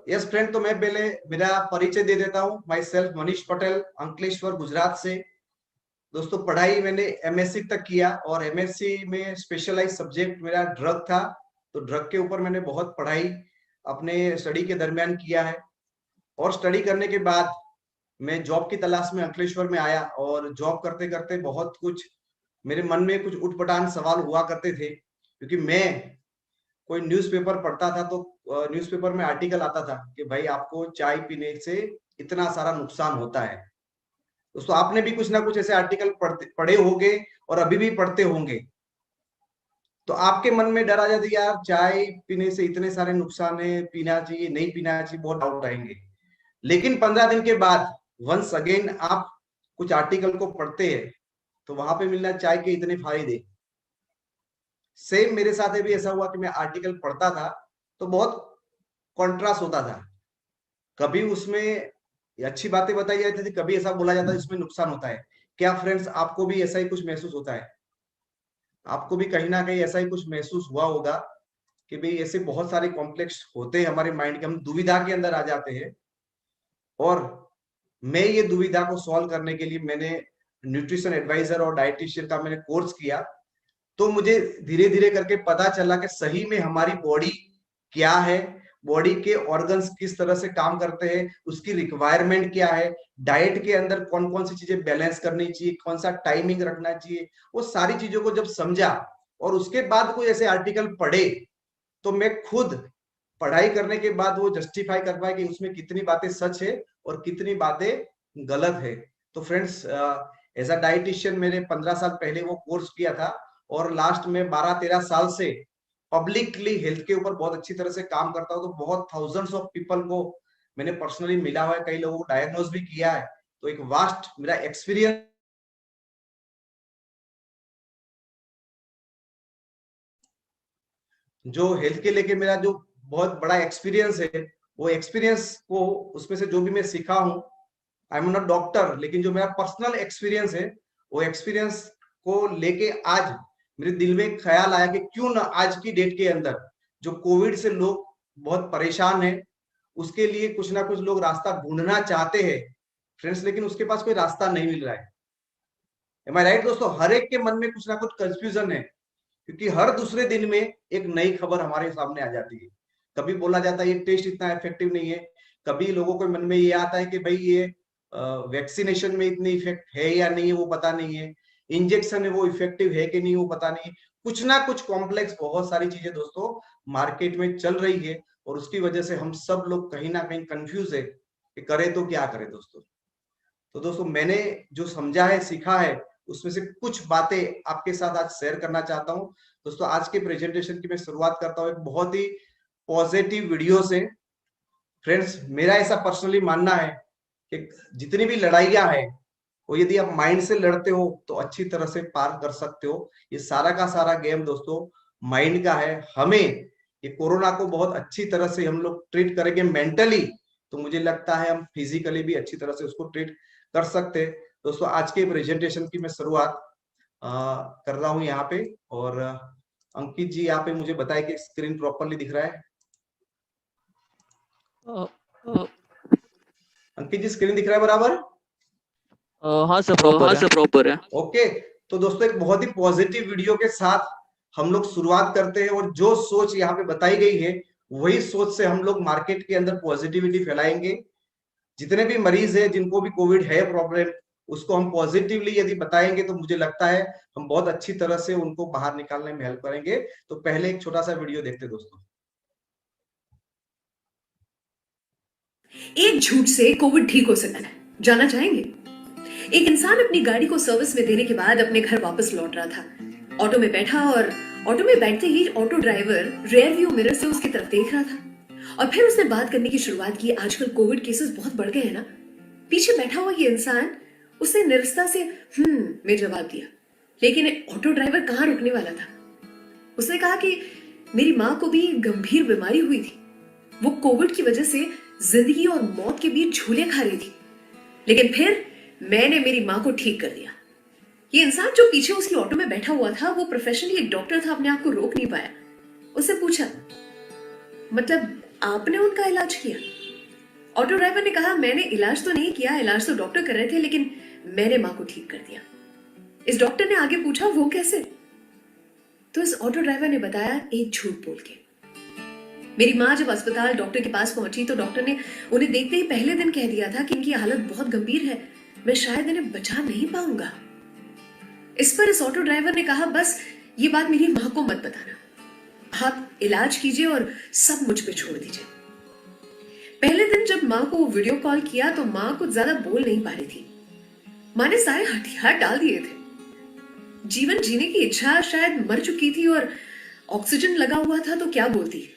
Yes friend, तो मैं पहले मेरा परिचय दे देता हूँ। माई सेल्फ मनीष पटेल, अंकलेश्वर, गुजरात से। दोस्तों, पढ़ाई मैंने एमएससी तक किया और एमएससी में स्पेशलाइज सब्जेक्ट मेरा ड्रग था। तो ड्रग के ऊपर मैंने बहुत पढ़ाई अपने स्टडी के दरमियान किया है। और स्टडी करने के बाद मैं जॉब की तलाश में अंकलेश्वर में आया और जॉब करते करते बहुत कुछ मेरे मन में कुछ उटपटांग सवाल हुआ करते थे, क्योंकि मैं कोई न्यूज़पेपर पढ़ता था तो न्यूज़पेपर में आर्टिकल आता था कि भाई आपको चाय पीने से इतना सारा नुकसान होता है। दोस्तों, आपने भी कुछ ना कुछ ऐसे आर्टिकल पढ़े होंगे और अभी भी पढ़ते होंगे। तो आपके मन में डर आ जाता है, यार चाय पीने से इतने सारे नुकसान है, पीना चाहिए नहीं पीना चाहिए, बहुत डाउट आएंगे। लेकिन 15 दिन के बाद वंस अगेन आप कुछ आर्टिकल को पढ़ते हैं तो वहां पे मिलना चाय के इतने फायदे। सेम मेरे साथ भी ऐसा हुआ कि मैं आर्टिकल पढ़ता था तो बहुत कॉन्ट्रास्ट होता था। कभी उसमें अच्छी बातें बताई जाती थी, कभी ऐसा बोला जाता है इसमें नुकसान होता है। क्या फ्रेंड्स, आपको भी ऐसा ही कुछ महसूस होता है? आपको भी कहीं ना कहीं ऐसा ही कुछ महसूस हुआ होगा कि भाई ऐसे बहुत सारे कॉम्प्लेक्स होते हैं हमारे माइंड के, हम दुविधा के अंदर आ जाते हैं। और मैं ये दुविधा को सॉल्व करने के लिए मैंने न्यूट्रिशन एडवाइजर और डाइटिशियन का मैंने कोर्स किया। तो मुझे धीरे धीरे करके पता चला कि सही में हमारी बॉडी क्या है, बॉडी के ऑर्गन्स किस तरह से काम करते हैं, उसकी रिक्वायरमेंट क्या है, डाइट के अंदर कौन कौन सी चीजें बैलेंस करनी चाहिए, कौन सा टाइमिंग रखना चाहिए। वो सारी चीजों को जब समझा और उसके बाद कोई ऐसे आर्टिकल पढ़े तो मैं खुद पढ़ाई करने के बाद वो जस्टिफाई कर पाए कि उसमें कितनी बातें सच है और कितनी बातें गलत है। तो फ्रेंड्स, एज अ डाइटिशियन मैंने 15 साल पहले वो कोर्स किया था और लास्ट में 12-13 साल से पब्लिकली हेल्थ के ऊपर बहुत अच्छी तरह से काम करता हूँ। तो बहुत थाउजेंड्स ऑफ पीपल को मैंने पर्सनली मिला हुआ है, कई लोगों को डायग्नोज भी किया है। तो एक वास्ट मेरा एक्सपीरियंस जो हेल्थ के लेके मेरा जो बहुत बड़ा एक्सपीरियंस है, वो एक्सपीरियंस को उसमें से जो भी मैं सीखा हूँ, आई एम नॉट डॉक्टर, लेकिन जो मेरा पर्सनल एक्सपीरियंस है वो एक्सपीरियंस को लेके आज मेरे दिल में एक ख्याल आया कि क्यों ना आज की डेट के अंदर जो कोविड से लोग बहुत परेशान हैं, उसके लिए कुछ ना कुछ लोग रास्ता ढूंढना चाहते हैं फ्रेंड्स, लेकिन उसके पास कोई रास्ता नहीं मिल रहा है। एम आई राइट दोस्तों? हर एक के मन में कुछ ना कुछ कंफ्यूजन है, क्योंकि हर दूसरे दिन में एक नई खबर हमारे सामने आ जाती है। कभी बोला जाता है ये टेस्ट इतना इफेक्टिव नहीं है, कभी लोगों के मन में ये आता है कि भाई ये वैक्सीनेशन में इतनी इफेक्ट है या नहीं है वो पता नहीं है, इंजेक्शन है वो इफेक्टिव है कि नहीं वो पता नहीं। कुछ ना कुछ कॉम्प्लेक्स बहुत सारी चीजें दोस्तों मार्केट में चल रही है और उसकी वजह से हम सब लोग कहीं ना कहीं कंफ्यूज है कि करें तो क्या करें दोस्तों। तो दोस्तों, मैंने जो समझा है, सीखा है, उसमें से कुछ बातें आपके साथ आज शेयर करना चाहता हूं। दोस्तों, आज के प्रेजेंटेशन की मैं शुरुआत करता हूं एक बहुत ही पॉजिटिव वीडियो से। फ्रेंड्स, मेरा ऐसा पर्सनली मानना है कि जितनी भी लड़ाइयां हैं वो यदि आप माइंड से लड़ते हो तो अच्छी तरह से पार कर सकते हो। ये सारा का सारा गेम दोस्तों माइंड का है। हमें ये कोरोना को बहुत अच्छी तरह से हम लोग ट्रीट करेंगे मेंटली, तो मुझे लगता है हम फिजिकली भी अच्छी तरह से उसको ट्रीट कर सकते हैं। दोस्तों, आज के प्रेजेंटेशन की मैं शुरुआत कर रहा हूं यहाँ पे। और अंकित जी यहाँ पे मुझे बताए कि स्क्रीन प्रॉपरली दिख रहा है। अ, अ, अंकित जी, स्क्रीन दिख रहा है बराबर? हाँ सर, प्रॉपर है। प्रॉपर है। ओके। तो दोस्तों, एक बहुत ही पॉजिटिव वीडियो के साथ हम लोग शुरुआत करते हैं और जो सोच यहाँ पे बताई गई है वही सोच से हम लोग मार्केट के अंदर पॉजिटिविटी फैलाएंगे। जितने भी मरीज है जिनको भी कोविड है प्रॉब्लम, उसको हम पॉजिटिवली यदि बताएंगे तो मुझे लगता है हम बहुत अच्छी तरह से उनको बाहर निकालने में हेल्प करेंगे। तो पहले एक छोटा सा वीडियो देखते दोस्तों। एक झूठ से कोविड ठीक हो सकता है, जानना चाहेंगे? एक इंसान अपनी गाड़ी को सर्विस में देने के बाद अपने घर वापस लौट रहा था। ऑटो में बैठा और ऑटो में बैठते ही auto driver rear view mirror से उसकी तरफ देख रहा था और फिर उसने बात करने की शुरुआत की। आजकल कोविड केसेस बहुत बढ़ गए हैं ना। पीछे बैठा हुआ ये इंसान उसने निरस्ता से में जवाब दिया, लेकिन ऑटो ड्राइवर कहाँ रुकने वाला था। उसने कहा कि मेरी माँ को भी गंभीर बीमारी हुई थी, वो कोविड की वजह से जिंदगी और मौत के बीच झूले खा रही थी, लेकिन फिर मैंने मेरी माँ को ठीक कर दिया। ये इंसान जो पीछे उसकी ऑटो में बैठा हुआ था वो प्रोफेशनली एक डॉक्टर था, अपने आप को रोक नहीं पाया। उससे पूछा, मतलब आपने उनका इलाज किया? ऑटो ड्राइवर ने कहा, मैंने इलाज तो नहीं किया, इलाज तो डॉक्टर कर रहे थे, लेकिन मैंने माँ को ठीक कर दिया। इस डॉक्टर ने आगे पूछा, वो कैसे? तो इस ऑटो ड्राइवर ने बताया, एक झूठ बोल के। मेरी माँ जब अस्पताल डॉक्टर के पास पहुंची तो डॉक्टर ने उन्हें देखते ही पहले दिन कह दिया था कि इनकी हालत बहुत गंभीर है, मैं शायद इन्हें बचा नहीं पाऊंगा। इस पर इस ऑटो ड्राइवर ने कहा, बस ये बात मेरी माँ को मत बताना, आप इलाज कीजिए और सब मुझ पे छोड़ दीजिए। पहले दिन जब माँ को वीडियो कॉल किया तो माँ कुछ ज्यादा बोल नहीं पा रही थी। माँ ने सारे हथियार डाल दिए थे, जीवन जीने की इच्छा शायद मर चुकी थी और ऑक्सीजन लगा हुआ था तो क्या बोलती।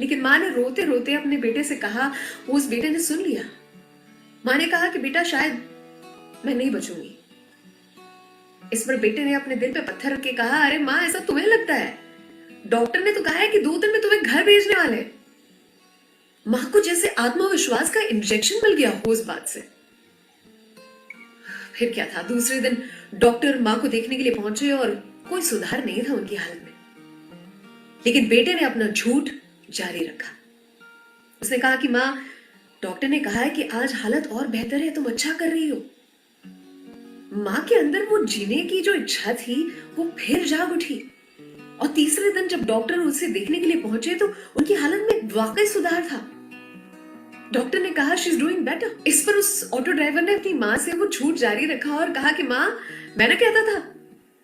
लेकिन माँ ने रोते रोते अपने बेटे से कहा, उस बेटे ने सुन लिया। माँ ने कहा कि बेटा शायद मैं नहीं बचूंगी। इस पर बेटे ने अपने दिल पे पत्थर रख के कहा, अरे माँ ऐसा तुम्हें लगता है? डॉक्टर ने तो कहा है कि 2 दिन में तुम्हें घर भेजने वाले। माँ को जैसे आत्मविश्वास का इंजेक्शन मिल गया हो उस बात से। फिर क्या था, दूसरे दिन डॉक्टर माँ को देखने के लिए पहुंचे और कोई सुधार नहीं था उनकी हालत में। लेकिन बेटे ने अपना झूठ जारी रखा। उसने कहा कि माँ, डॉक्टर ने कहा है कि आज हालत और बेहतर है, तुम अच्छा कर रही हो। माँ के अंदर वो जीने की जो इच्छा थी वो फिर जाग उठी। और तीसरे दिन जब डॉक्टर उसे देखने के लिए पहुंचे तो उनकी हालत में वाकई सुधार था। डॉक्टर ने कहा, शी इज डूइंग बेटर। इस पर उस ऑटो ड्राइवर ने अपनी माँ से वो झूठ जारी रखा और कहा कि माँ, मैंने कहता था,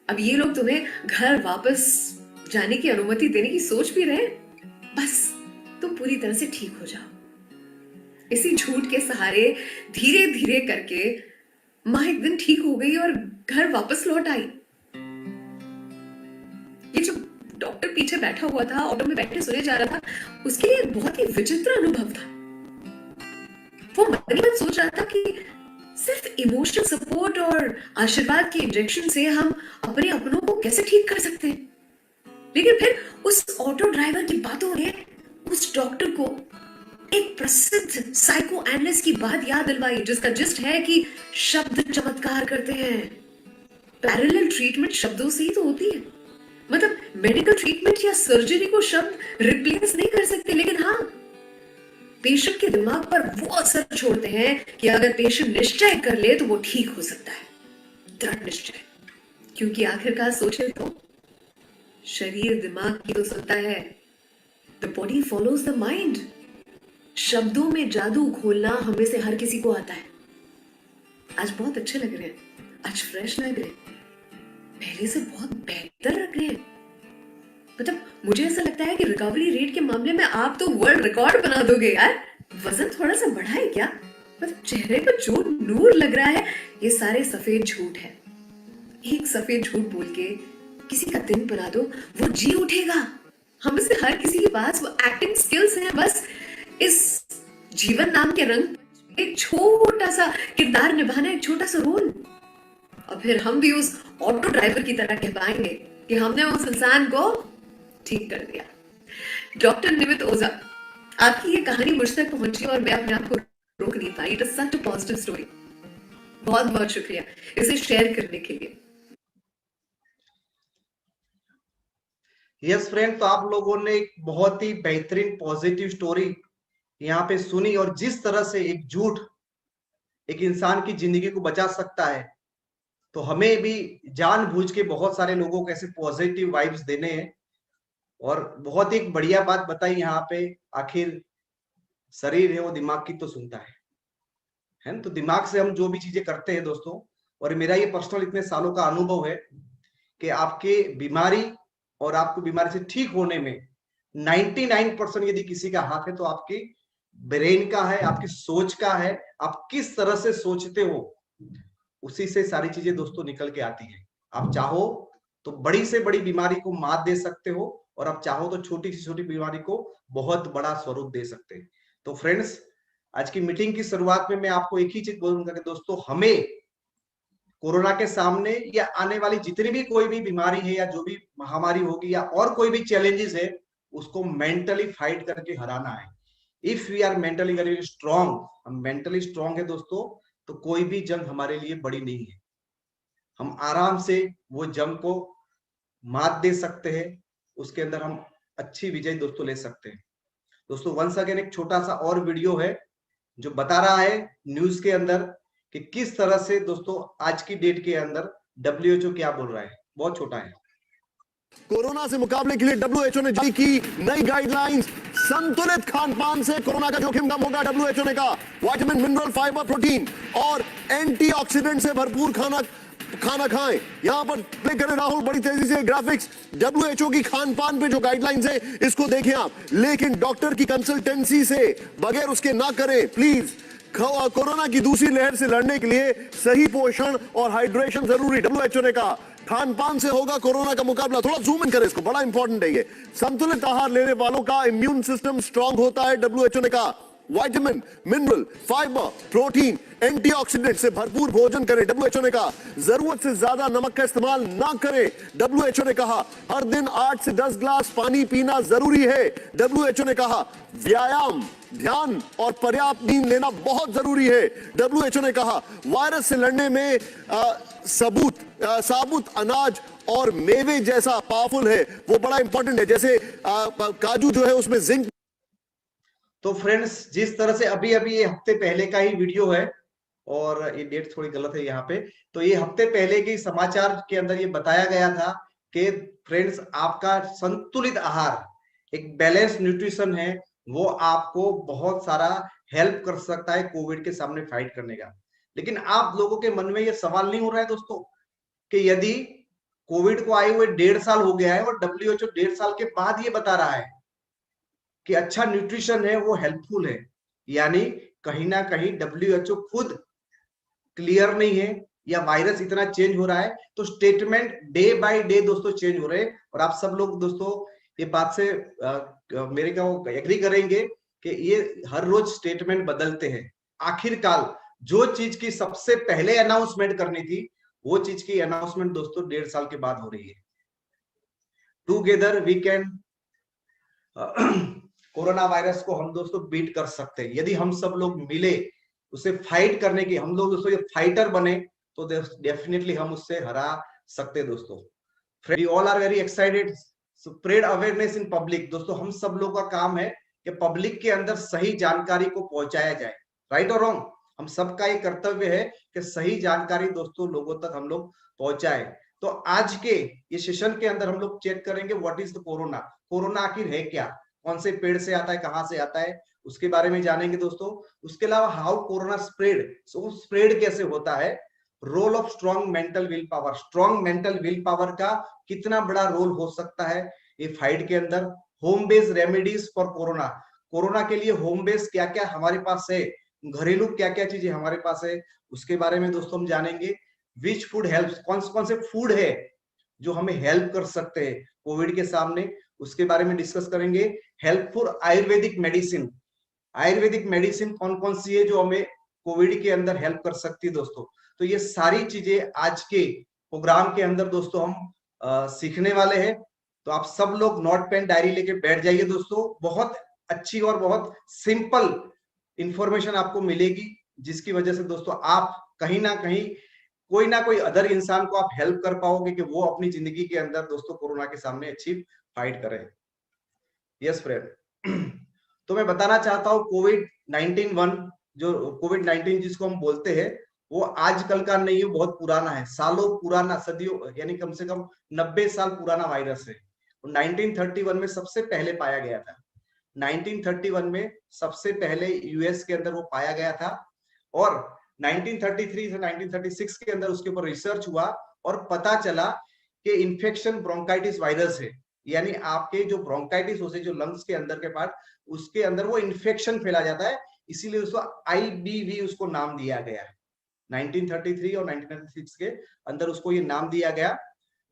अब ये लोग तुम्हें घर वापस जाने की अनुमति देने की सोच भी रहे, बस तुम पूरी तरह से ठीक हो जाओ। इसी झूठ के सहारे धीरे धीरे करके माँ एक दिन ठीक हो गई और घर वापस लौट आई। ये जो डॉक्टर पीछे बैठा हुआ था, ऑटो में बैठे सुने जा रहा था, उसके लिए बहुत ही विचित्र अनुभव था। वो मन ही मन सोच रहा था कि सिर्फ इमोशनल सपोर्ट और आशीर्वाद के इंजेक्शन से हम अपने अपनों को कैसे ठीक कर सकते हैं। लेकिन फिर उस ऑटो ड्राइवर की बातों ने उस डॉक्टर को एक प्रसिद्ध साइको एनालिस्ट की बात याद दिलवाई, जिसका जिस्ट है कि शब्द चमत्कार करते हैं। पैरेलल ट्रीटमेंट शब्दों से ही तो होती है। मतलब मेडिकल ट्रीटमेंट या सर्जरी को शब्द रिप्लेस नहीं कर सकते, लेकिन हाँ, पेशेंट के दिमाग पर वो असर छोड़ते हैं कि अगर पेशेंट निश्चय कर ले तो वो ठीक हो सकता है। दृढ़ निश्चय, क्योंकि आखिरकार सोचे तो शरीर दिमाग की तो सुनता है। The body follows the mind. शब्दों में जादू घोलना हमें से हर किसी को आता है। आज बहुत अच्छे लग रहे हैं, आज फ्रेश लग रहे हैं, पहले से बहुत बेहतर लग रहे हैं। मतलब मुझे ऐसा लगता है कि रिकवरी रेट के मामले में आप तो वर्ल्ड रिकॉर्ड बना दोगे यार। वजन थोड़ा सा बढ़ा है क्या? मतलब चेहरे पर जो नूर लग रहा है, ये सारे सफेद झूठ है। एक सफेद झूठ बोल के किसी का दिन बना दो, वो जी उठेगा। हम में से हर किसी के पास वो एक्टिंग स्किल्स हैं, बस इस जीवन नाम के रंग एक छोटा सा किरदार निभाना, एक छोटा सा रोल, और फिर हम भी उस ऑटो ड्राइवर की तरह कह पाएंगे कि हमने उस इंसान को ठीक कर दिया। डॉक्टर निमित ओझा, आपकी ये कहानी मुझ तक पहुंची और मैं अपने आप को रोक नहीं पाई। It is such a positive story. बहुत बहुत शुक्रिया इसे शेयर करने के लिए। यस फ्रेंड, तो आप लोगों ने एक बहुत ही बेहतरीन पॉजिटिव स्टोरी यहाँ पे सुनी, और जिस तरह से एक झूठ एक इंसान की जिंदगी को बचा सकता है, तो हमें भी जानबूझ के बहुत सारे लोगों को ऐसे पॉजिटिव वाइब्स देने हैं। और बहुत ही बढ़िया बात बताई यहाँ पे, आखिर शरीर है वो दिमाग की तो सुनता है ना। तो दिमाग से हम जो भी चीजें करते हैं दोस्तों, और मेरा ये पर्सनल इतने सालों का अनुभव है कि आपके बीमारी और आपको बीमारी से ठीक होने में 99% यदि किसी का हाथ है तो आपकी ब्रेन का है, आपकी सोच का है। आप किस तरह से सोचते हो, उसी से सारी चीजें दोस्तों निकल के आती है। आप चाहो तो बड़ी से बड़ी बीमारी को मात दे सकते हो, और आप चाहो तो छोटी से छोटी बीमारी को बहुत बड़ा स्वरूप दे सकते हैं। तो फ्रेंड्स, आज की मीटिंग की शुरुआत में मैं आपको एक ही चीज बोलूंगा कि दोस्तों, हमें कोरोना के सामने या आने वाली जितनी भी कोई भी बीमारी है या जो भी महामारी होगी या और कोई भी चैलेंजेस है, उसको मेंटली फाइट करके हराना है। If we are mentally very strong, हम मेंटली स्ट्रांग है दोस्तों, तो कोई भी जंग हमारे लिए बड़ी नहीं है। हम आराम से वो जंग को मात दे सकते हैं, उसके अंदर हम अच्छी विजय दोस्तों ले सकते हैं। दोस्तों वंस अगेन एक छोटा सा और वीडियो है जो बता रहा है न्यूज के अंदर कि किस तरह से दोस्तों आज की डेट के अंदर WHO क्या बोल रहा है। बहुत छोटा है। कोरोना से मुकाबले के लिए डब्ल्यूएचओ ने जारी की नई गाइडलाइंस। संतुलित खान-पान से कोरोना का जोखिम कम होगा, डब्ल्यूएचओ ने कहा। विटामिन, मिनरल, फाइबर, प्रोटीन और एंटीऑक्सीडेंट से भरपूर खाना खाएं। यहां पर क्लिक करें राहुल, बड़ी तेजी से ग्राफिक्स। डब्ल्यूएचओ की खान-पान पे जो गाइडलाइंस है इसको देखें आप, लेकिन डॉक्टर की कंसल्टेंसी से बगैर उसके ना करें प्लीज। कोरोना की दूसरी लहर से लड़ने के लिए सही पोषण और हाइड्रेशन जरूरी, डब्ल्यूएचओ ने कहा। खान-पान से होगा कोरोना का मुकाबला। थोड़ा जूम इन करें इसको, बड़ा इंपॉर्टेंट है ये। संतुलित आहार लेने वालों का इम्यून सिस्टम स्ट्रांग होता है, डब्ल्यूएचओ ने कहा। Vitamin, mineral, fibre, protein, antioxidant से भरपूर भोजन करें, डब्ल्यूएचओ ने कहा। जरूरत से ज्यादा नमक का इस्तेमाल ना करें, डब्ल्यूएचओ ने कहा। हर दिन 8 से 10 ग्लास पानी पीना जरूरी है, डब्ल्यूएचओ ने कहा। व्यायाम, ध्यान और पर्याप्त नींद लेना बहुत जरूरी है, डब्ल्यूएचओ ने कहा। वायरस से लड़ने में साबुत अनाज और मेवे जैसा पावरफुल है, वो बड़ा इंपॉर्टेंट है। जैसे काजू जो है उसमें जिंक। तो फ्रेंड्स, जिस तरह से अभी ये हफ्ते पहले का ही वीडियो है और ये डेट थोड़ी गलत है यहाँ पे, तो ये हफ्ते पहले के समाचार के अंदर ये बताया गया था कि फ्रेंड्स आपका संतुलित आहार, एक बैलेंस न्यूट्रिशन है, वो आपको बहुत सारा हेल्प कर सकता है कोविड के सामने फाइट करने का। लेकिन आप लोगों के मन में ये सवाल नहीं हो रहा है दोस्तों कि यदि कोविड को आए हुए 1.5 साल हो गया है और WHO 1.5 साल के बाद ये बता रहा है कि अच्छा न्यूट्रिशन है वो हेल्पफुल है, यानी कहीं ना कहीं WHO खुद क्लियर नहीं है या वायरस इतना चेंज हो रहा है, तो स्टेटमेंट डे बाय डे दोस्तों चेंज हो रहे हैं। और आप सब लोग दोस्तों ये बात से मेरे को एग्री करेंगे कि ये हर रोज स्टेटमेंट बदलते हैं। आखिरकार जो चीज की सबसे पहले अनाउंसमेंट करनी थी वो चीज की अनाउंसमेंट दोस्तों 1.5 साल के बाद हो रही है। Together we can corona virus को हम दोस्तों बीट कर सकते हैं यदि हम सब लोग मिले उसे फाइट करने की, हम लोग दोस्तों ये फाइटर बने तो डेफिनेटली हम उससे हरा सकते हैं दोस्तों। We all are very excited, spread awareness in public. दोस्तों हम सब लोग का काम है कि पब्लिक के अंदर सही जानकारी को पहुंचाया जाए, राइट और रॉन्ग, हम सबका ये कर्तव्य है कि सही जानकारी दोस्तों लोगों तक हम लोग पहुंचाए। तो आज के ये सेशन के अंदर हम लोग चेक करेंगे what is the corona, corona आखिर है क्या, कौन से पेड़ से आता है, कहां से आता है, उसके बारे में जानेंगे दोस्तों। उसके अलावा how corona spread, so spread कैसे होता है, role of strong mental will power, strong mental will power का कितना बड़ा रोल हो सकता है ये फाइट के अंदर। Home based remedies for corona, corona के लिए होम बेस्ड क्या क्या हमारे पास है, घरेलू क्या क्या चीजें हमारे पास है, उसके बारे में दोस्तों हम जानेंगे। विच फूड हेल्प्स, कौन से फूड है जो हमें हेल्प कर सकते हैं कोविड के सामने, उसके बारे में डिस्कस करेंगे। Helpful Ayurvedic medicine, Ayurvedic medicine कौन कौन सी है जो हमें कोविड के अंदर हेल्प कर सकती है दोस्तों। तो ये सारी चीजें आज के प्रोग्राम के अंदर दोस्तों हम सीखने वाले हैं। तो आप सब लोग नोट पेन डायरी लेके बैठ जाइए दोस्तों, बहुत अच्छी और बहुत सिंपल इंफॉर्मेशन आपको मिलेगी जिसकी वजह से दोस्तों आप कहीं ना कोई अदर इंसान को आप हेल्प कर पाओगे कि वो अपनी जिंदगी के अंदर दोस्तों कोरोना के सामने अच्छी फाइट करें। यस फ्रेंड, तो मैं बताना चाहता हूँ कोविड-19 जिसको हम बोलते हैं वो आजकल का नहीं है, बहुत पुराना है, सालों पुराना, सदियों यानी कम से कम 90 साल पुराना वायरस है। 1931 में सबसे पहले पाया गया था, 1931 में सबसे पहले यूएस के अंदर वो पाया गया था और 1933 से 1936 के अंदर उसके ऊपर रिसर्च हुआ और पता चला कि इन्फेक्शन ब्रोंकाइटिस वायरस है, यानी आपके जो ब्रोंकाइटिस होते जो लंग्स के अंदर के पार्ट, उसके अंदर वो इन्फेक्शन फैला जाता है, इसीलिए उसको IBV उसको नाम दिया गया है। 1933 और 1936 के अंदर उसको ये नाम दिया गया।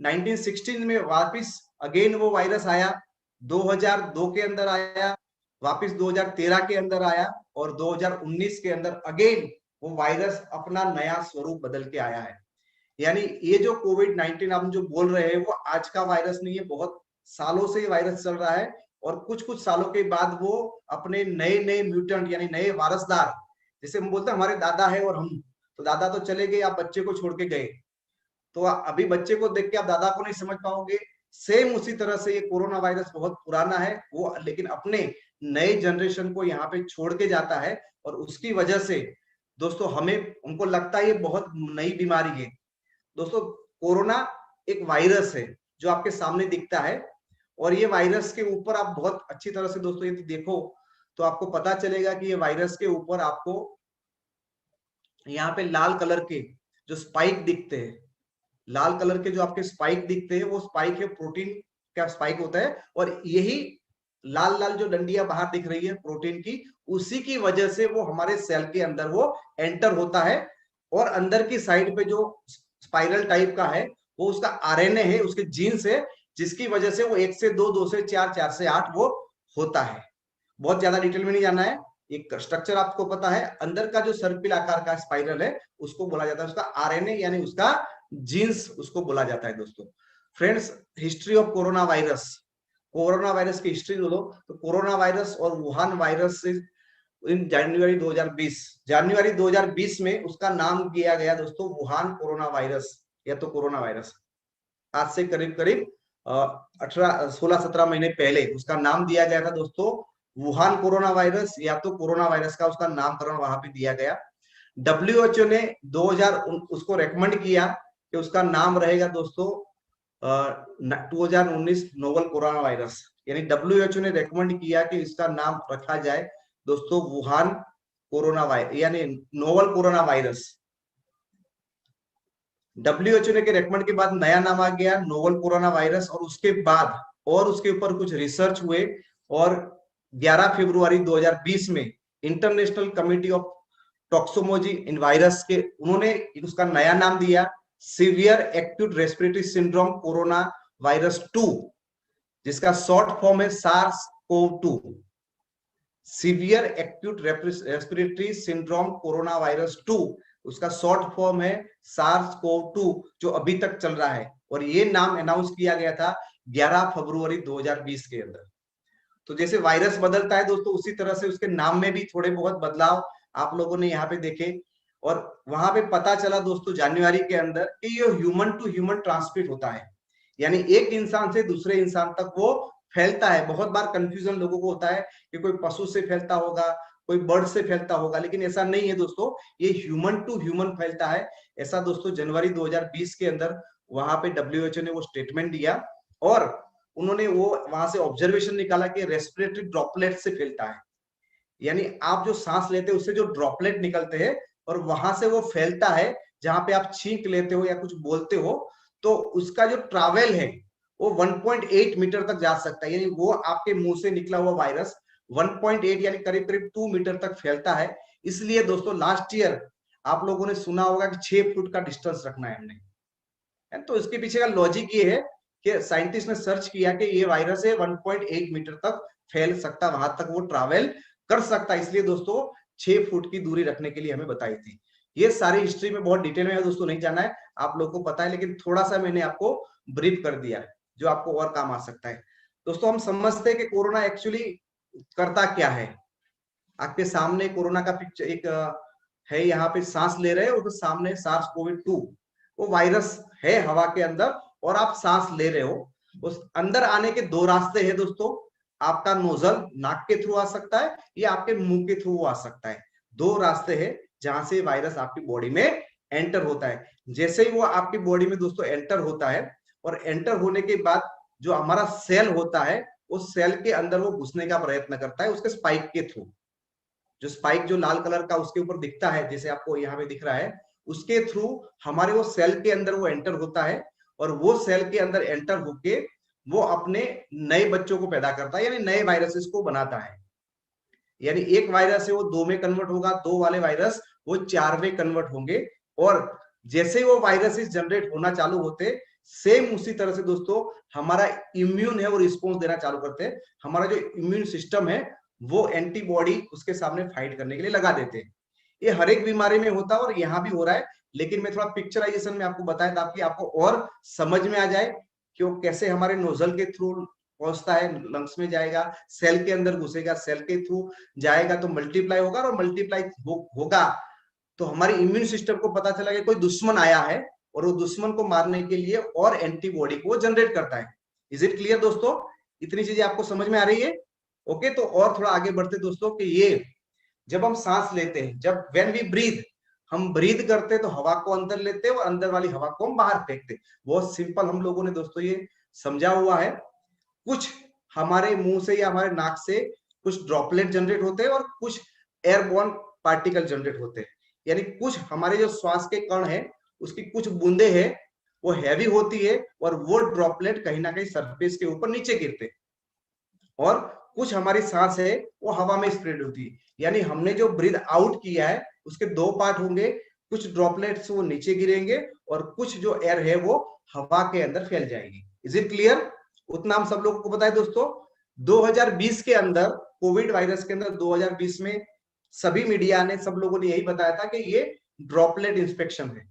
1916 में वापस अगेन वो वायरस आया, 2002 के अंदर आया, वापस 2013 के अंदर आया और 2019 के अंदर अगेन वो वायरस अपना नया स्वरूप बदल के आया है। यानी ये जो कोविड-19 हम जो बोल रहे हैं वो आज का वायरस नहीं है, बहुत सालों से ये वायरस चल रहा है और कुछ सालों के बाद वो अपने नए म्यूटेंट यानी नए वारसदार, जैसे हम बोलते हैं हमारे दादा है और हम, तो दादा तो चले गए, आप बच्चे को छोड़ के गए, तो अभी बच्चे को देख के आप दादा को नहीं समझ पाओगे। सेम उसी तरह से ये कोरोना वायरस बहुत पुराना है वो, लेकिन अपने नए जनरेशन को यहाँ पे छोड़ के जाता है, और उसकी वजह से दोस्तों हमें उनको लगता है ये बहुत नई बीमारी है। दोस्तों कोरोना एक वायरस है जो आपके सामने दिखता है, और ये वायरस के ऊपर आप बहुत अच्छी तरह से दोस्तों यदि देखो तो आपको पता चलेगा कि ये वायरस के ऊपर आपको यहाँ पे लाल कलर के जो स्पाइक दिखते हैं, लाल कलर के जो आपके स्पाइक दिखते हैं, वो स्पाइक है प्रोटीन का स्पाइक होता है, और यही लाल लाल जो डंडियां बाहर दिख रही है प्रोटीन की, उसी की वजह से वो हमारे सेल के अंदर वो एंटर होता है, और अंदर की साइड पे जो स्पाइरल टाइप का है वो उसका आरएनए है, उसके जीन्स है, जिसकी वजह से वो 1 से 2, 2 से 4, 4 से 8 वो होता है। बहुत ज्यादा डिटेल में नहीं जाना है, एक स्ट्रक्चर आपको पता है, अंदर का जो सर्पिल आकार का स्पाइरल है उसको बोला जाता है उसका आरएनए, यानी उसका जीन्स उसको बोला जाता है। दोस्तों friends, history of corona virus की हिस्ट्री बोलो तो कोरोना वायरस और वुहान वायरस से इन जनवरी 2020 में उसका नाम किया गया दोस्तों वुहान कोरोना वायरस, या तो कोरोना वायरस। आज से करीब करीब 16-17 महीने पहले उसका नाम दिया गया था दोस्तों वुहान कोरोना वायरस, या तो कोरोना वायरस का उसका नामकरण वहां पे दिया गया। WHO ने 2000 उसको रेकमेंड किया कि उसका नाम रहेगा दोस्तों 2019 नोवल कोरोना वायरस, यानी WHO ने रेकमेंड किया कि इसका नाम रखा जाए दोस्तों वुहान कोरोना वायरस, यानी नोवल कोरोना वायरस। WHO ने के रेकमेंड के बाद नया नाम आ गया नोवल कोरोना वायरस, और उसके बाद और उसके ऊपर कुछ रिसर्च हुए, और 11 फरवरी 2020 में international committee of taxonomy in virus के उन्होंने उसका नया नाम दिया severe acute respiratory syndrome corona virus 2, जिसका शॉर्ट फॉर्म है SARS-CoV-2। Severe acute respiratory syndrome corona virus 2, उसका शॉर्ट फॉर्म है SARS-CoV-2, जो अभी तक चल रहा है, और ये नाम अनाउंस किया गया था 11 फरवरी 2020 के अंदर। तो जैसे वायरस बदलता है दोस्तों, उसी तरह से उसके नाम में भी थोड़े बहुत बदलाव आप लोगों ने यहाँ पे देखे, और वहां पे पता चला दोस्तों जनवरी के अंदर कि ये ह्यूमन टू ह्यूमन ट्रांसमिट होता है, यानी एक इंसान से दूसरे इंसान तक वो फैलता है। बहुत बार कंफ्यूजन लोगों को होता है कि कोई पशु से फैलता होगा, कोई बर्ड से फैलता होगा, लेकिन ऐसा नहीं है दोस्तों, ये ह्यूमन टू ह्यूमन फैलता है। ऐसा दोस्तों जनवरी 2020 के अंदर वहां पे WHO ने वो स्टेटमेंट दिया, और उन्होंने वो वहां से ऑब्जर्वेशन निकाला कि रेस्पिरेटरी ड्रॉपलेट से फैलता है, यानी आप जो सांस लेते हैं उससे जो ड्रॉपलेट निकलते हैं और वहां से वो फैलता है। जहां पे आप छींक लेते हो या कुछ बोलते हो तो उसका जो ट्रैवल है वो 1.8 मीटर तक जा सकता है, यानी वो आपके मुंह से निकला हुआ वायरस 1.8 यानी करीब करीब 2 मीटर तक फैलता है। इसलिए दोस्तों लास्ट ईयर आप लोगों ने सुना होगा कि 6 फुट का डिस्टेंस रखना है हमने। तो इसके पीछे का लॉजिक ये है कि साइंटिस्ट ने सर्च किया कि ये वायरस है 1.8 मीटर तक फैल सकता, वहां तक वो ट्रैवल कर सकता है, इसलिए दोस्तों 6 फुट की दूरी रखने के लिए हमें बताई थी। ये सारी हिस्ट्री में बहुत डिटेल में दोस्तों नहीं जाना है, आप लोगों को पता है, लेकिन थोड़ा सा मैंने आपको ब्रीफ कर दिया जो आपको और काम आ सकता है। दोस्तों हम समझते हैं कि कोरोना एक्चुअली करता क्या है। आपके सामने कोरोना का पिक्चर एक है, यहाँ पे सांस ले रहे हैं, उसके सामने SARS-CoV-2 वो वायरस है हवा के अंदर और आप सांस ले रहे हो। उस अंदर आने के 2 रास्ते हैं दोस्तों, आपका नोजल नाक के थ्रू आ सकता है या आपके मुंह के थ्रू आ सकता है। 2 रास्ते हैं जहां से वायरस आपकी बॉडी में एंटर होता है। जैसे ही वो आपकी बॉडी में दोस्तों एंटर होता है और एंटर होने के बाद जो हमारा सेल होता है उस सेल के अंदर वो घुसने का प्रयत्न करता है उसके स्पाइक के थ्रू। जो स्पाइक जो लाल कलर का उसके ऊपर दिखता है, जैसे आपको यहाँ पे दिख रहा है, उसके थ्रू हमारे वो सेल के अंदर वो एंटर होता है और वो सेल के अंदर एंटर होके वो अपने नए बच्चों को पैदा करता है, यानी नए वायरसेस को बनाता है। यानी एक वायरस है वो 2 में कन्वर्ट होगा, 2 वाले वायरस वो 4 में कन्वर्ट होंगे। और जैसे ही वो वायरसेस जनरेट होना चालू होते, सेम उसी तरह से दोस्तों हमारा इम्यून है वो रिस्पॉन्स देना चालू करते हैं। हमारा जो इम्यून सिस्टम है वो एंटीबॉडी उसके सामने फाइट करने के लिए लगा देते हैं। ये हर एक बीमारी में होता है और यहाँ भी हो रहा है, लेकिन मैं थोड़ा पिक्चराइजेशन में आपको बताया ताकि आपको और समझ में आ जाए कि वो कैसे हमारे नोजल के थ्रू पहुंचता है, लंग्स में जाएगा, सेल के अंदर घुसेगा, सेल के थ्रू जाएगा तो मल्टीप्लाई होगा, और मल्टीप्लाई होगा तो हमारी इम्यून सिस्टम को पता चला कि कोई दुश्मन आया है और वो दुश्मन को मारने के लिए और एंटीबॉडी को जनरेट करता है। इज इट क्लियर दोस्तों? इतनी चीजें आपको समझ में आ रही है? ओके, तो और थोड़ा आगे बढ़ते दोस्तों कि ये जब हम सांस लेते हैं, जब व्हेन वी ब्रीथ, हम ब्रीथ करते हैं तो हवा को अंदर लेते हैं और अंदर वाली हवा को हम बाहर फेंकते हैं। बहुत सिंपल हम लोगों ने दोस्तों ये समझा हुआ है। कुछ हमारे मुंह से या हमारे नाक से कुछ ड्रॉपलेट जनरेट होते हैं और कुछ एयरबॉर्न पार्टिकल जनरेट होते हैं। यानी कुछ हमारे जो श्वास के कण है उसकी कुछ बूंदे हैं वो हैवी होती है और वो ड्रॉपलेट कहीं ना कहीं सरफेस के ऊपर नीचे गिरते हैं, और कुछ हमारी सांस है वो हवा में स्प्रेड होती है। यानी हमने जो ब्रीथ आउट किया है उसके दो पार्ट होंगे, कुछ ड्रॉपलेट्स वो नीचे गिरेंगे और कुछ जो एयर है वो हवा के अंदर फैल जाएगी। Is it clear? उतना हम सब लोगों को पता है दोस्तों। 2020 के अंदर, कोविड वायरस के अंदर 2020 में सभी मीडिया ने, सब लोगों ने यही बताया था कि ये ड्रॉपलेट इंस्पेक्शन है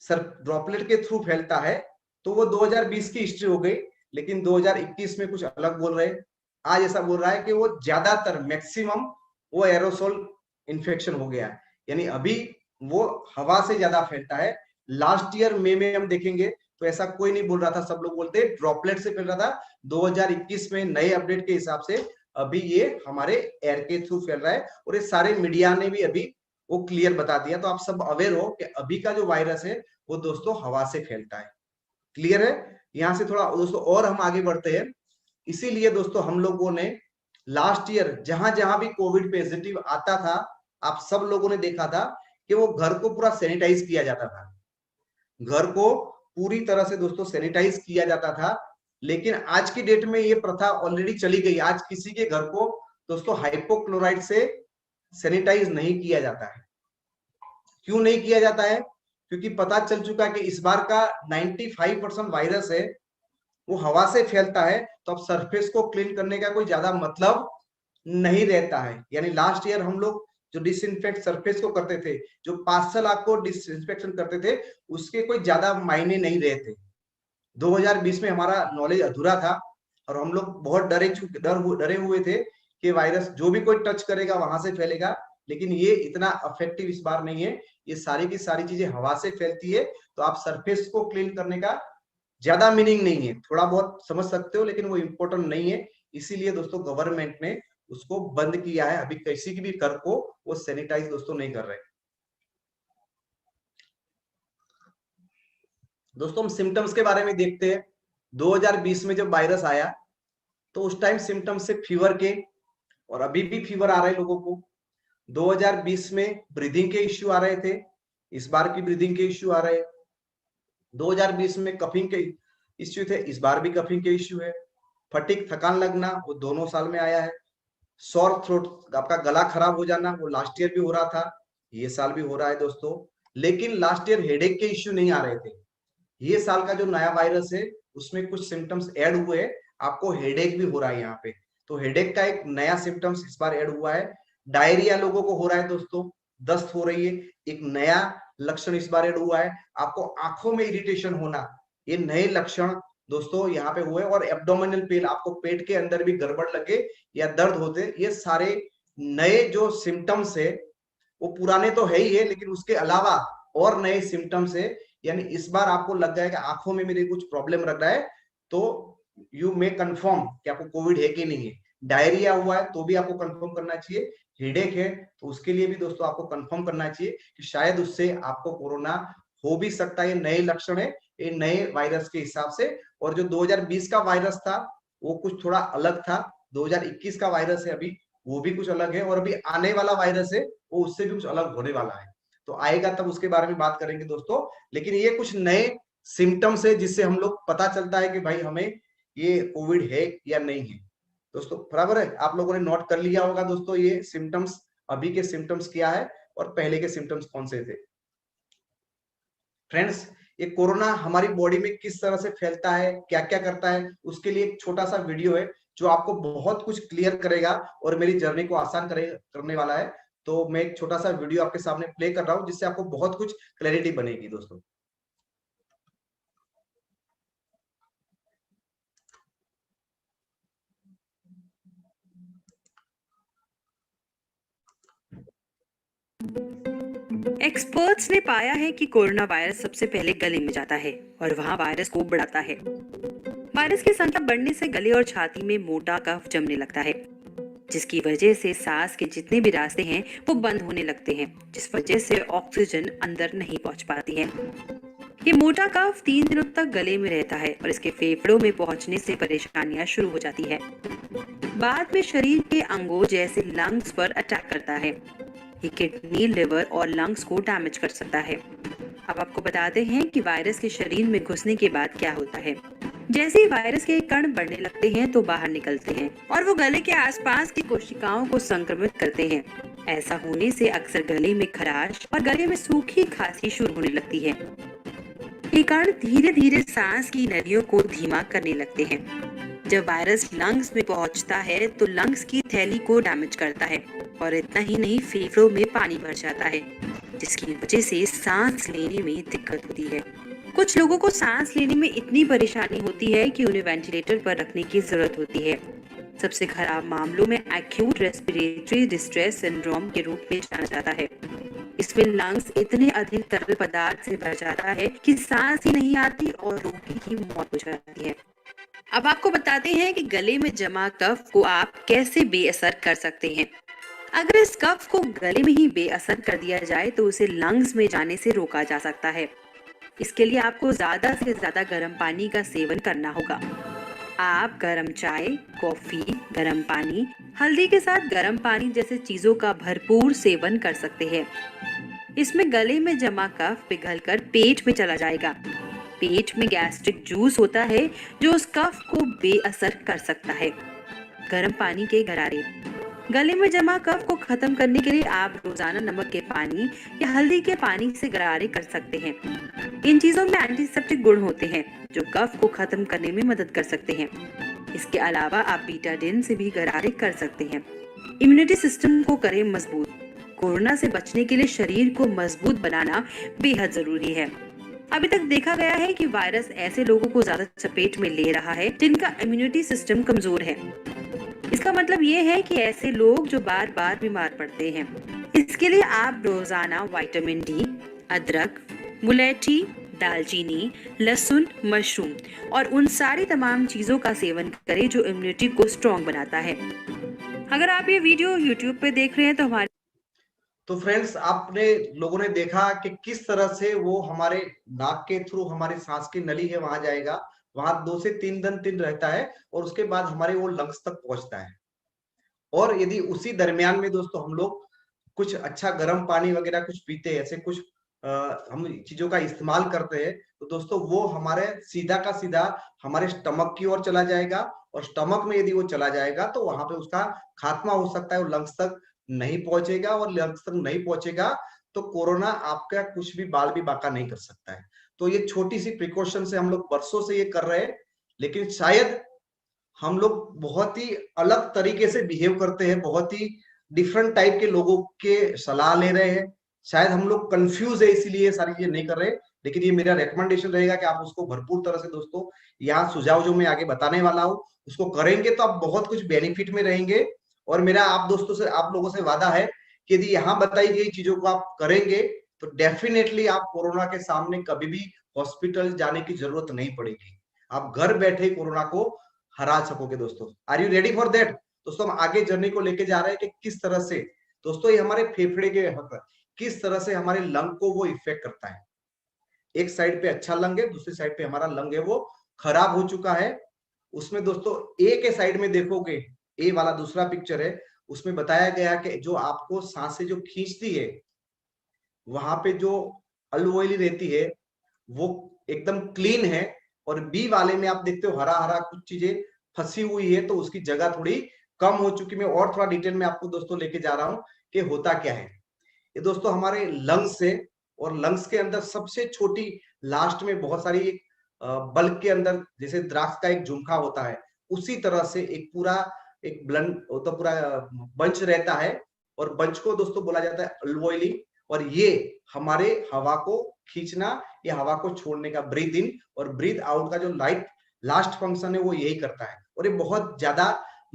सर, ड्रॉपलेट के थ्रू फैलता है। तो वो 2020 की हिस्ट्री हो गई, लेकिन 2021 में कुछ अलग बोल रहे हैं। आज ऐसा बोल रहा है कि वो ज्यादातर मैक्सिमम वो एरोसोल इन्फेक्शन हो गया है, यानी अभी वो हवा से ज्यादा फैलता है। लास्ट ईयर मई में हम देखेंगे तो ऐसा कोई नहीं बोल रहा था, सब लोग बोलते ड्रॉपलेट से फैल रहा था। 2021 में नए अपडेट के हिसाब से अभी ये हमारे एयर के थ्रू फैल रहा है, और ये सारे मीडिया ने भी अभी वो क्लियर बता दिया। तो आप सब अवेयर हो कि अभी का जो वायरस है वो दोस्तों हवा से फैलता है। क्लियर है? यहां से थोड़ा दोस्तों और हम आगे बढ़ते हैं। इसीलिए दोस्तों हम लोगों ने लास्ट ईयर जहां जहां भी कोविड पॉजिटिव आता था, आप सब लोगों ने देखा था कि वो घर को पूरा सैनिटाइज किया जाता था, घर को पूरी तरह से दोस्तों सैनिटाइज किया जाता था। लेकिन आज की डेट में ये प्रथा ऑलरेडी चली गई। आज किसी के घर को दोस्तों हाइपोक्लोराइड से सैनिटाइज नहीं किया जाता है। क्यों नहीं किया जाता है? क्योंकि पता चल चुका है कि इस बार का 95% वायरस है वो हवा से फैलता है, तो अब सरफेस को क्लीन करने का कोई ज्यादा मतलब नहीं रहता है। यानी लास्ट ईयर हम लोग जो डिसइंफेक्ट सरफेस को करते थे, जो पार्सल आपको डिसइंफेक्शन करते थे, उसके कोई ज्यादा मायने नहीं रहते। 2020 में हमारा नॉलेज अधूरा था और हम लोग बहुत डरे हुए थे कि वायरस जो भी कोई टच करेगा वहां से फैलेगा। लेकिन ये इतना इफेक्टिव इस बार नहीं है। ये सारी की सारी चीजें हवा से फैलती है, तो आप सरफेस को क्लीन करने का ज्यादा मीनिंग नहीं है। थोड़ा बहुत समझ सकते हो, लेकिन वो इम्पोर्टेंट नहीं है। इसीलिए दोस्तों गवर्नमेंट ने उसको बंद किया है। अभी किसी की भी घर को वो सैनिटाइज दोस्तों नहीं कर रहे। दोस्तों हम सिम्टम्स के बारे में देखते हैं। 2020 में जब वायरस आया तो उस टाइम सिम्टम्स से फीवर के, और अभी भी फीवर आ रहे लोगों को। 2020 में ब्रीदिंग के इश्यू आ रहे थे, इस बार की ब्रीदिंग के इश्यू आ रहे हैं। 2020 में कफिंग के इश्यू थे, इस बार भी कफिंग के इश्यू है। फटीग, थकान लगना, वो दोनों साल में आया है। सॉर थ्रोट, आपका गला खराब हो जाना, वो लास्ट ईयर भी हो रहा था, ये साल भी हो रहा है दोस्तों। लेकिन लास्ट ईयर हेडेक के इश्यू नहीं आ रहे थे। ये साल का जो नया वायरस है उसमें कुछ सिम्टम्स ऐड हुए हैं, आपको हेडेक भी हो रहा है यहाँ पे। तो हेडेक का एक नया सिम्टम्स इस बार ऐड हुआ है। डायरिया लोगों को हो रहा है दोस्तों, दस्त हो रही है, एक नया लक्षण इस बार ऐड हुआ है। आपको आंखों में इरिटेशन होना, ये नए लक्षण दोस्तों यहाँ पे हुए। और एब्डोमिनल पेन, आपको पेट के अंदर भी गड़बड़ लगे या दर्द होते, ये सारे नए जो सिम्टम्स है, वो पुराने तो है ही है लेकिन उसके अलावा और नए सिम्टम्स है। यानी इस बार आपको लग जाएगा आंखों में मेरे कुछ प्रॉब्लम लग रहा है, तो यू मे कंफर्म कि आपको कोविड है कि नहीं है। डायरिया हुआ है तो भी आपको कंफर्म करना चाहिए। हेडेक है तो उसके लिए भी दोस्तों आपको कंफर्म करना चाहिए कि शायद उससे आपको कोरोना हो भी सकता है। ये नए लक्षण है, ये नए वायरस के हिसाब से। और जो 2020 का वायरस था वो कुछ थोड़ा अलग था, 2021 का वायरस है अभी वो भी कुछ अलग है, और अभी आने वाला वायरस है वो उससे भी कुछ अलग होने वाला है। तो आएगा तब उसके बारे में बात करेंगे दोस्तों। लेकिन ये कुछ नए सिम्टम्स है जिससे हम लोग पता चलता है कि भाई हमें ये कोविड है या नहीं है। दोस्तों बराबर है? आप लोगों ने नोट कर लिया होगा दोस्तों ये सिम्टम्स, अभी के सिम्टम्स क्या है और पहले के सिम्टम्स कौन से थे। फ्रेंड्स, ये कोरोना हमारी बॉडी में किस तरह से फैलता है, क्या क्या करता है, उसके लिए एक छोटा सा वीडियो है जो आपको बहुत कुछ क्लियर करेगा और मेरी जर्नी को आसान करने वाला है। तो मैं एक छोटा सा वीडियो आपके सामने प्ले कर रहा हूं जिससे आपको बहुत कुछ क्लैरिटी बनेगी दोस्तों। एक्सपर्ट्स ने पाया है कि कोरोना वायरस सबसे पहले गले में जाता है और वहां वायरस को बढ़ाता है। वायरस की संख्या बढ़ने से गले और छाती में मोटा कफ जमने लगता है। जिसकी वजह से सांस के जितने भी रास्ते हैं वो बंद होने लगते हैं, जिस वजह से ऑक्सीजन अंदर नहीं पहुंच पाती है। ये मोटा कफ 3 दिनों तक गले में रहता है और इसके फेफड़ों में पहुंचने से परेशानियां शुरू हो जाती है। बाद में शरीर के अंगों जैसे लंग्स पर अटैक करता है। ये किडनी, लिवर और लंग्स को डैमेज कर सकता है। अब आपको बताते हैं कि वायरस के शरीर में घुसने के बाद क्या होता है। जैसे ही वायरस के कण बढ़ने लगते हैं तो बाहर निकलते हैं और वो गले के आसपास की कोशिकाओं को संक्रमित करते हैं। ऐसा होने से अक्सर गले में खराश और गले में सूखी खांसी शुरू होने लगती है। ये कण धीरे धीरे सांस की नलियों को धीमा करने लगते हैं। जब वायरस लंग्स में पहुंचता है तो लंग्स की थैली को डैमेज करता है और इतना ही नहीं, फेफड़ों में पानी भर जाता है, जिसकी वजह से सांस लेने में दिक्कत होती है। कुछ लोगों को सांस लेने में इतनी परेशानी होती है कि उन्हें वेंटिलेटर पर रखने की जरूरत होती है। सबसे खराब मामलों में एक्यूट रेस्पिरेटरी डिस्ट्रेस सिंड्रोम के रूप में जाना जाता है। इसमें लंग्स इतने अधिक तरल पदार्थ से भर जाता है कि सांस ही नहीं आती और रोगी की मौत हो जाती है। अब आपको बताते हैं कि गले में जमा कफ को आप कैसे बेअसर कर सकते हैं। अगर इस कफ को गले में ही बेअसर कर दिया जाए तो उसे लंग्स में जाने से रोका जा सकता है। इसके लिए आपको ज्यादा से ज्यादा गर्म पानी का सेवन करना होगा। आप गर्म चाय, कॉफी, गर्म पानी, हल्दी के साथ गर्म पानी जैसे चीजों का भरपूर सेवन कर सकते हैं। इसमें गले में जमा कफ पिघलकर पेट में चला जाएगा। पेट में गैस्ट्रिक जूस होता है जो उस कफ को बेअसर कर सकता है। गर्म पानी के गरारे, गले में जमा कफ को खत्म करने के लिए आप रोजाना नमक के पानी या हल्दी के पानी से गरारे कर सकते हैं। इन चीजों में एंटीसेप्टिक गुण होते हैं जो कफ को खत्म करने में मदद कर सकते हैं। इसके अलावा आप बीटाडिन से भी गरारे कर सकते हैं। इम्यूनिटी सिस्टम को करें मजबूत। कोरोना से बचने के लिए शरीर को मजबूत बनाना बेहद जरूरी है। अभी तक देखा गया है कि वायरस ऐसे लोगों को ज्यादा चपेट में ले रहा है जिनका इम्यूनिटी सिस्टम कमजोर है। इसका मतलब ये है कि ऐसे लोग जो बार बार बीमार पड़ते हैं। इसके लिए आप रोजाना विटामिन डी, अदरक, मुलेठी, दालचीनी, लहसुन, मशरूम और उन सारी तमाम चीजों का सेवन करें जो इम्यूनिटी को स्ट्रॉन्ग बनाता है। अगर आप ये वीडियो YouTube पे देख रहे हैं तो हमारे फ्रेंड्स, आपने लोगों ने देखा कि किस तरह से वो हमारे नाक के थ्रू हमारी सांस की नली है वहां जाएगा, वहां 2 से 3 दिन रहता है और उसके बाद हमारे वो लंग्स तक पहुंचता है। और यदि उसी दरमियान में दोस्तों हम लोग कुछ अच्छा गर्म पानी वगैरह कुछ पीते हैं, ऐसे कुछ हम चीजों का इस्तेमाल करते हैं, तो दोस्तों वो हमारे सीधा का सीधा हमारे स्टमक की ओर चला जाएगा और स्टमक में यदि वो चला जाएगा तो वहां पे उसका खात्मा हो सकता है, वो लंग्स तक नहीं पहुंचेगा और लंग्स तक नहीं पहुंचेगा तो कोरोना आपका कुछ भी बाल भी बाका नहीं कर सकता है। तो ये छोटी सी प्रिकॉशन से हम लोग बरसों से ये कर रहे हैं, लेकिन शायद हम लोग बहुत ही अलग तरीके से बिहेव करते हैं, बहुत ही डिफरेंट टाइप के लोगों के सलाह ले रहे हैं। शायद हम लोग कंफ्यूज है इसीलिए सारी चीजें नहीं कर रहे, लेकिन ये मेरा रिकमेंडेशन रहेगा कि आप उसको भरपूर तरह से दोस्तों यहाँ सुझाव जो मैं आगे बताने वाला हूँ उसको करेंगे तो आप बहुत कुछ बेनिफिट में रहेंगे। और मेरा आप लोगों से वादा है कि यदि यहाँ बताई गई चीजों को आप करेंगे तो डेफिनेटली आप कोरोना के सामने कभी भी हॉस्पिटल जाने की जरूरत नहीं पड़ेगी। आप घर बैठे कोरोना को हरा सकोगे दोस्तों। Are you ready for that? दोस्तों हम आगे जर्नी को लेके जा रहे हैं कि किस तरह से दोस्तों ये हमारे फेफड़े के किस तरह से हमारे लंग को वो इफेक्ट करता है। एक साइड पे अच्छा लंग है, दूसरी साइड पे हमारा लंग है वो खराब हो चुका है। उसमें दोस्तों ए के साइड में देखोगे, ए वाला दूसरा पिक्चर है, उसमें बताया गया कि जो आपको सांसें जो खींचती है वहां पे जो अलवोइली रहती है वो एकदम क्लीन है, और बी वाले में आप देखते हो हरा हरा कुछ चीजें फंसी हुई है तो उसकी जगह थोड़ी कम हो चुकी। मैं और थोड़ा डिटेल में आपको दोस्तों लेके जा रहा हूं कि होता क्या है। ये दोस्तों हमारे लंग्स है और लंग्स के अंदर सबसे छोटी लास्ट में बहुत सारी एक बल्ब के अंदर जैसे द्राक्ष का एक झुमका होता है उसी तरह से एक पूरा एक ब्लंड तो पूरा बंच रहता है, और बंच को दोस्तों बोला जाता है अल्वोइली, और ये हमारे हवा को खींचना या हवा को छोड़ने का ब्रीथ इन और ब्रीथ आउट का जो लास्ट फंक्शन है वो यही करता है, और ये बहुत ज्यादा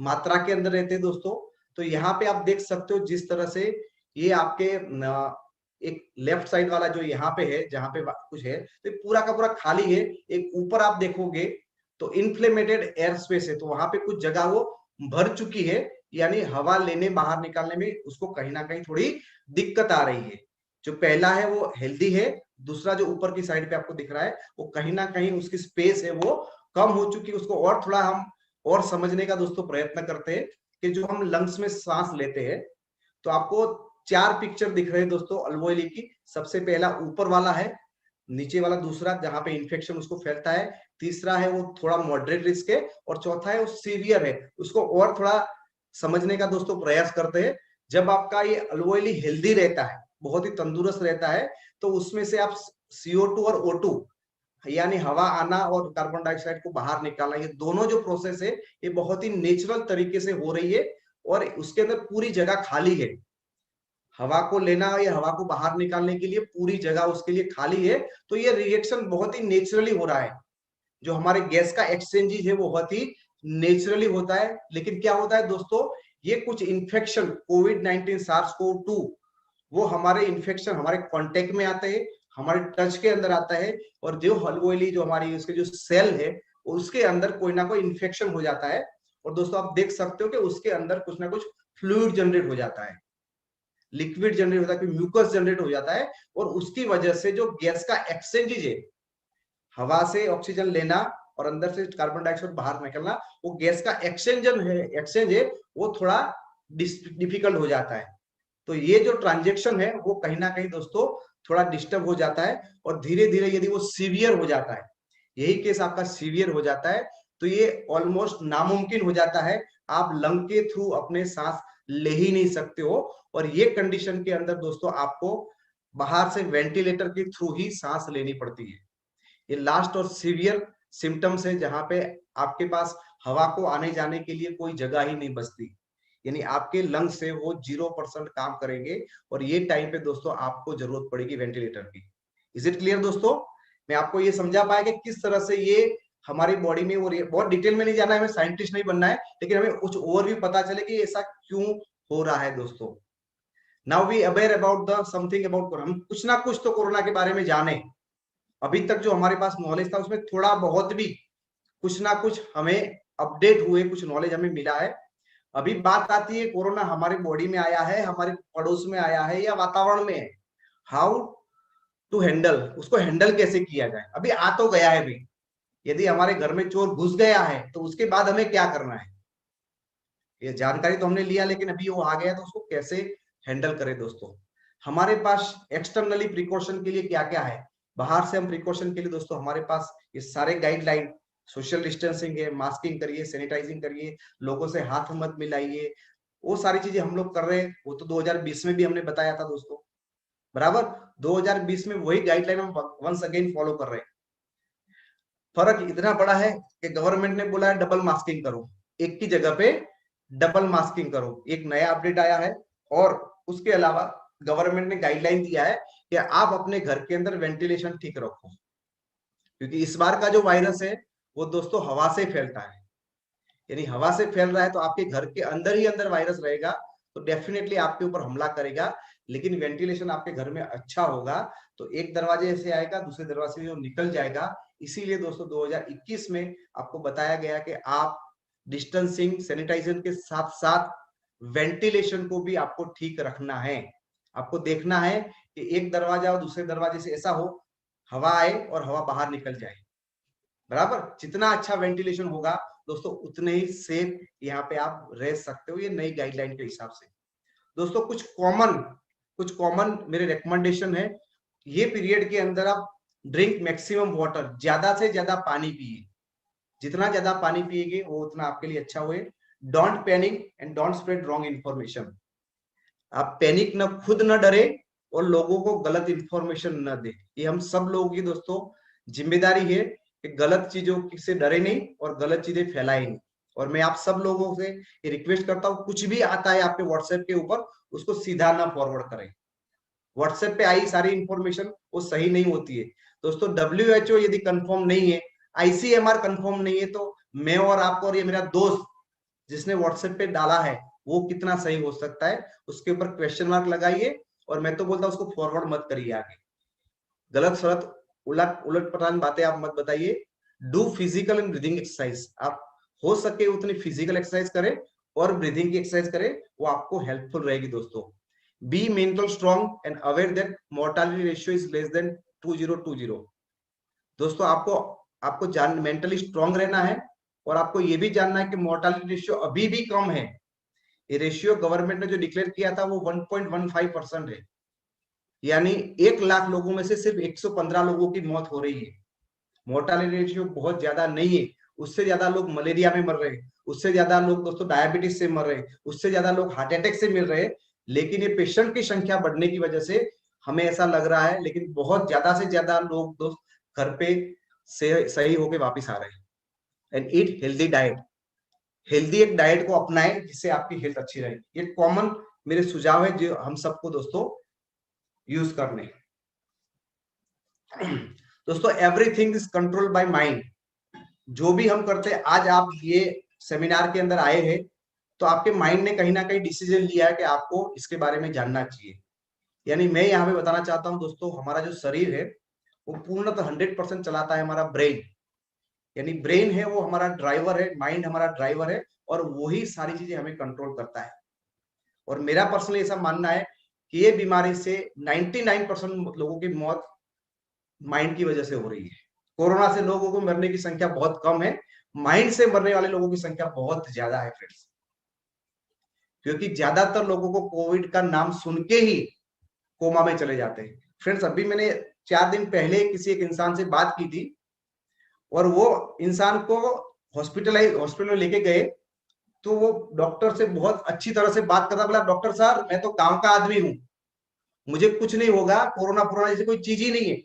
मात्रा के अंदर रहते हैं दोस्तों। तो यहाँ पे आप देख सकते हो जिस तरह से ये आपके एक लेफ्ट साइड वाला जो यहाँ पे है जहाँ पे कुछ है तो पूरा का पूरा खाली है। एक ऊपर आप देखोगे तो इन्फ्लेमेटेड एयर स्पेस है, तो वहां पे कुछ जगह वो भर चुकी है, यानी हवा लेने बाहर निकालने में उसको कहीं ना कहीं थोड़ी दिक्कत आ रही है। जो पहला है वो हेल्दी है, दूसरा जो ऊपर की साइड पे आपको दिख रहा है वो कहीं ना कहीं उसकी स्पेस है वो कम हो चुकी है। उसको और थोड़ा हम और समझने का दोस्तों प्रयत्न करते हैं कि जो हम लंग्स में सांस लेते हैं, तो आपको 4 पिक्चर दिख रहे हैं दोस्तों अल्वोइली की। सबसे पहला ऊपर वाला है, नीचे वाला दूसरा जहां पे इन्फेक्शन उसको फैलता है, तीसरा है वो थोड़ा मॉडरेट रिस्क है, और चौथा है वो सीवियर है। उसको और थोड़ा समझने का दोस्तों प्रयास करते हैं। जब आपका ये अल्वोइली हेल्दी रहता है, बहुत ही तंदुरुस्त रहता है, तो उसमें से आप CO2 और O2 यानी हवा आना और कार्बन डाइऑक्साइड को बाहर निकालना, ये दोनों जो प्रोसेस है ये बहुत ही नेचुरल तरीके से हो रही है, और उसके अंदर पूरी जगह खाली है। हवा को लेना या हवा को बाहर निकालने के लिए पूरी जगह उसके लिए खाली है। तो ये रिएक्शन बहुत ही नेचुरली हो रहा है। जो हमारे गैस का एक्सचेंज है वो बहुत ही नेचुरली होता है। लेकिन क्या होता है दोस्तों, ये कुछ इन्फेक्शन कोविड-19 SARS-CoV-2 वो हमारे इन्फेक्शन हमारे कांटेक्ट में आते हैं, हमारे टच के अंदर आता है, और जो अल्वोइली जो हमारी उसके जो सेल है उसके अंदर कोई ना कोई इन्फेक्शन हो जाता है। और दोस्तों आप देख सकते हो कि उसके अंदर कुछ ना कुछ फ्लूइड जनरेट हो जाता है, लिक्विड जनरेट होता है, म्यूकस जनरेट हो जाता है, और उसकी वजह से जो गैस का एक्सचेंज है, हवा से ऑक्सीजन लेना और अंदर से कार्बन डाइऑक्साइड बाहर निकलना, वो गैस का एक्सचेंज है वो थोड़ा डिफिकल्ट हो जाता है। तो ये जो ट्रांजेक्शन है वो कहीं ना कहीं दोस्तों थोड़ा डिस्टर्ब हो जाता है, और धीरे धीरे यदि वो सीवियर हो जाता है, यही केस आपका सीवियर हो जाता है, तो ये ऑलमोस्ट नामुमकिन हो जाता है। आप लंग के थ्रू अपने सांस ले ही नहीं सकते हो, और ये कंडीशन के अंदर दोस्तों आपको बाहर से वेंटिलेटर के थ्रू ही सांस लेनी पड़ती है। ये लास्ट और सीवियर सिम्टम्स है जहां पे आपके पास हवा को आने जाने के लिए कोई जगह ही नहीं बचती, यानी आपके लंग्स से वो 0% काम करेंगे, और ये टाइम पे दोस्तों आपको जरूरत पड़ेगी वेंटिलेटर की। इज इट क्लियर दोस्तों? मैं आपको ये समझा पाया कि किस तरह से ये हमारी बॉडी में, और बहुत डिटेल में नहीं जाना है, हमें साइंटिस्ट नहीं बनना है, लेकिन हमें कुछ ओवरव्यू पता चले कि ऐसा क्यों हो रहा है दोस्तों। Now we aware about the something about corona, हम कुछ ना कुछ तो कोरोना के बारे में जाने। अभी तक जो हमारे पास नॉलेज था उसमें थोड़ा बहुत भी कुछ ना कुछ हमें अपडेट हुए, कुछ नॉलेज हमें मिला है। अभी बात आती है कोरोना हमारे बॉडी में आया है, हमारे पड़ोस में आया है या वातावरण में है, हाउ टू हैंडल, उसको हैंडल कैसे किया जाए। अभी आ तो गया है भाई, यदि हमारे घर में चोर घुस गया है तो उसके बाद हमें क्या करना है, ये जानकारी तो हमने लिया, लेकिन अभी वो आ गया तो उसको कैसे हैंडल करें दोस्तों। हमारे पास एक्सटर्नली प्रिकॉशन के लिए क्या क्या है, बाहर से हम प्रिकॉशन के लिए दोस्तों हमारे पास ये सारे गाइडलाइन, सोशल डिस्टेंसिंग है, मास्किंग करिए, सैनिटाइजिंग करिए, लोगों से हाथ मत मिलाइए, वो सारी चीजें हम लोग कर रहे हैं। वो तो 2020 में भी हमने बताया था दोस्तों, बराबर 2020 में वही गाइडलाइन हम वंस अगेन फॉलो कर रहे हैं। फर्क इतना बड़ा है कि गवर्नमेंट ने बोला है डबल मास्किंग करो, एक की जगह पे डबल मास्किंग करो, एक नया अपडेट आया है। और उसके अलावा गवर्नमेंट ने गाइडलाइन दिया है कि आप अपने घर के अंदर वेंटिलेशन ठीक रखो, क्योंकि इस बार का जो वायरस है वो दोस्तों हवा से फैलता है, यानी हवा से फैल रहा है, तो आपके घर के अंदर ही अंदर वायरस रहेगा, तो डेफिनेटली आपके ऊपर हमला करेगा। लेकिन वेंटिलेशन आपके घर में अच्छा होगा तो एक दरवाजे से आएगा, दूसरे दरवाजे से निकल जाएगा। इसीलिए दोस्तों 2021 में आपको बताया गया कि आप डिस्टेंसिंग, सैनिटाइजेशन के साथ साथ वेंटिलेशन को भी आपको ठीक रखना है। आपको देखना है कि एक दरवाजा और दूसरे दरवाजे से ऐसा हो हवा आए और हवा बाहर निकल जाए, बराबर। जितना अच्छा वेंटिलेशन होगा दोस्तों उतने ही सेफ यहाँ पे आप रह सकते हो, ये नई गाइडलाइन के हिसाब से। दोस्तों कुछ कॉमन मेरे रिकमेंडेशन है, ये पीरियड के अंदर आप ड्रिंक मैक्सिमम वाटर, ज्यादा से ज्यादा पानी पिए, जितना ज्यादा पानी पिएंगे वो उतना आपके लिए अच्छा हुए। Don't panic and don't spread wrong information, आप पैनिक न, खुद न डरे और लोगों को गलत इंफॉर्मेशन न दे। ये हम सब लोगों की दोस्तों जिम्मेदारी है कि गलत चीजों से डरे नहीं और गलत चीजें फैलाए नहीं। और मैं आप सब लोगों से ये रिक्वेस्ट करता हूँ, कुछ भी आता है आपके व्हाट्सएप के ऊपर उसको सीधा ना फॉरवर्ड करें। व्हाट्सएप पे आई सारी इंफॉर्मेशन वो सही नहीं होती है दोस्तों। WHO यदि कंफर्म नहीं है, ICMR कंफर्म नहीं है, तो मैं और आपको और ये मेरा दोस्त जिसने व्हाट्सएप पे डाला है वो कितना सही हो सकता है, उसके ऊपर क्वेश्चन मार्क लगाइए। और मैं तो बोलता हूँ उसको फॉरवर्ड मत करिए आगे, गलत सलत उलट पटान बातें आप मत बताइए। Do physical and breathing exercise, आप हो सके उतनी फिजिकल एक्सरसाइज करें और ब्रीथिंग की एक्सरसाइज करें, वो आपको हेल्पफुल रहेगी दोस्तों। B mental strong and aware that mortality ratio is less than 2020। दोस्तों आपको मेंटली स्ट्रॉन्ग रहना है और आपको ये भी जानना है कि मोर्टालिटी रेशियो अभी भी कम है। ये रेशियो गवर्नमेंट ने जो डिक्लेयर किया था वो 1.15% है, यानी 1 लाख लोगों में से सिर्फ 115 लोगों की मौत हो रही है। मोर्टालिटी रेशियो बहुत ज्यादा नहीं है, उससे ज्यादा लोग मलेरिया में मर रहे हैं, उससे ज्यादा लोग दोस्तों डायबिटीज से मर रहे हैं, उससे ज्यादा लोग हार्ट अटैक से मिल रहे हैं। लेकिन ये पेशेंट की संख्या बढ़ने की वजह से हमें ऐसा लग रहा है, लेकिन बहुत ज्यादा से ज्यादा लोग दोस्त घर पे सही होके वापस आ रहे हैं। And eat healthy diet, healthy एक डाइट को अपनाएं जिससे आपकी हेल्थ अच्छी रहे। ये कॉमन मेरे सुझाव है जो हम सबको दोस्तों यूज करने। दोस्तों everything is controlled by mind. जो भी हम करते हैं, आज आप ये सेमिनार के अंदर आए हैं तो आपके माइंड ने कहीं ना कहीं डिसीजन लिया है कि आपको इसके बारे में जानना चाहिए। यानी मैं यहाँ पे बताना चाहता हूँ दोस्तों, हमारा जो शरीर है वो पूर्णतः 100% चलाता है हमारा ब्रेन। यानी ब्रेन है वो हमारा ड्राइवर है, माइंड हमारा ड्राइवर है, और वही सारी चीजें हमें कंट्रोल करता है। और मेरा पर्सनली ऐसा मानना है कि ये बीमारी से 99% लोगों की मौत माइंड की वजह से हो रही है। कोरोना से लोगों को मरने की संख्या बहुत कम है, माइंड से मरने वाले लोगों की संख्या बहुत ज्यादा है फ्रेंड्स। क्योंकि ज्यादातर लोगों को कोविड का नाम सुन के ही कोमा में चले जाते हैं। फ्रेंड्स अभी मैंने 4 दिन पहले किसी एक इंसान से बात की थी और वो इंसान को हॉस्पिटल लेके गए तो वो डॉक्टर से बहुत अच्छी तरह से बात करता, बोला डॉक्टर साहब मैं तो गांव का आदमी हूं, मुझे कुछ नहीं होगा, कोरोना जैसे कोई चीज ही नहीं है।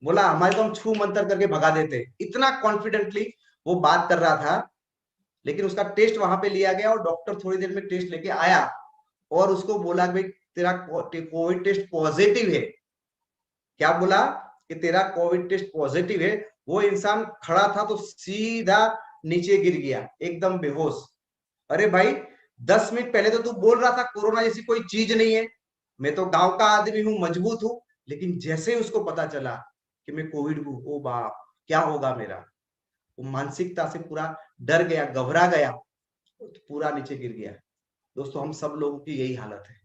बोला हमारे तो हम छू मंतर करके भगा देते। इतना कॉन्फिडेंटली वो बात कर रहा था। लेकिन उसका टेस्ट वहां पे लिया गया और डॉक्टर थोड़ी देर में टेस्ट लेके आया और उसको बोला भाई तेरा कोविड टेस्ट पॉजिटिव है। क्या बोला कि तेरा कोविड टेस्ट पॉजिटिव है। वो इंसान खड़ा था तो सीधा नीचे गिर गया एकदम बेहोश। अरे भाई 10 मिनट पहले तो तू बोल रहा था कोरोना जैसी कोई चीज नहीं है, मैं तो गांव का आदमी हूं, मजबूत हूं। लेकिन जैसे ही उसको पता चला कि मैं कोविड हूं, ओ बाप क्या होगा मेरा, वो मानसिकता से पूरा डर गया, घबरा गया, पूरा नीचे गिर गया। दोस्तों हम सब लोगों की यही हालत है,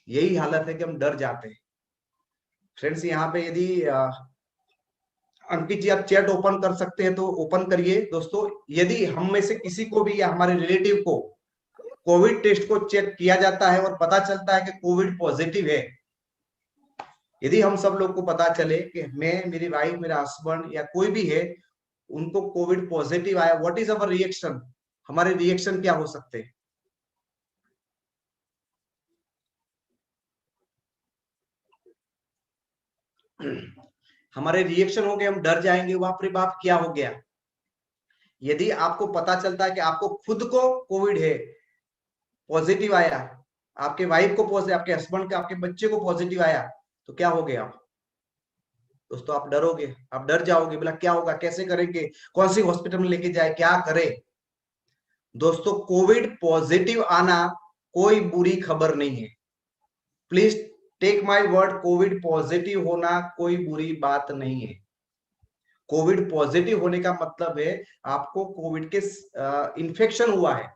यही हालत है कि हम डर जाते हैं। फ्रेंड्स यहाँ पे यदि अंकित जी आप चैट ओपन कर सकते हैं तो ओपन करिए। दोस्तों यदि हम में से किसी को भी या हमारे रिलेटिव को कोविड टेस्ट को चेक किया जाता है और पता चलता है कि कोविड पॉजिटिव है, यदि हम सब लोग को पता चले कि मैं, मेरी वाइफ, मेरा हस्बैंड या कोई भी है उनको कोविड पॉजिटिव आया, व्हाट इज अवर रिएक्शन, हमारे रिएक्शन क्या हो सकते हैं। हमारे रिएक्शन हो गए, हम डर जाएंगे, बाप रे बाप क्या हो गया। यदि आपको पता चलता है कि आपको खुद को कोविड है, पॉजिटिव आया, आपके वाइफ को पॉजिटिव, आपके हस्बैंड का, आपके बच्चे को पॉजिटिव आया, तो क्या हो गया दोस्तों, आप डरोगे, आप डर जाओगे, बोला क्या होगा, कैसे करेंगे, कौन सी हॉस्पिटल में लेके जाए, क्या करें। दोस्तों कोविड पॉजिटिव आना कोई बुरी खबर नहीं है, please take my word, covid positive होना कोई बुरी बात नहीं है। कोविड पॉजिटिव होने का मतलब है आपको कोविड के इन्फेक्शन हुआ है,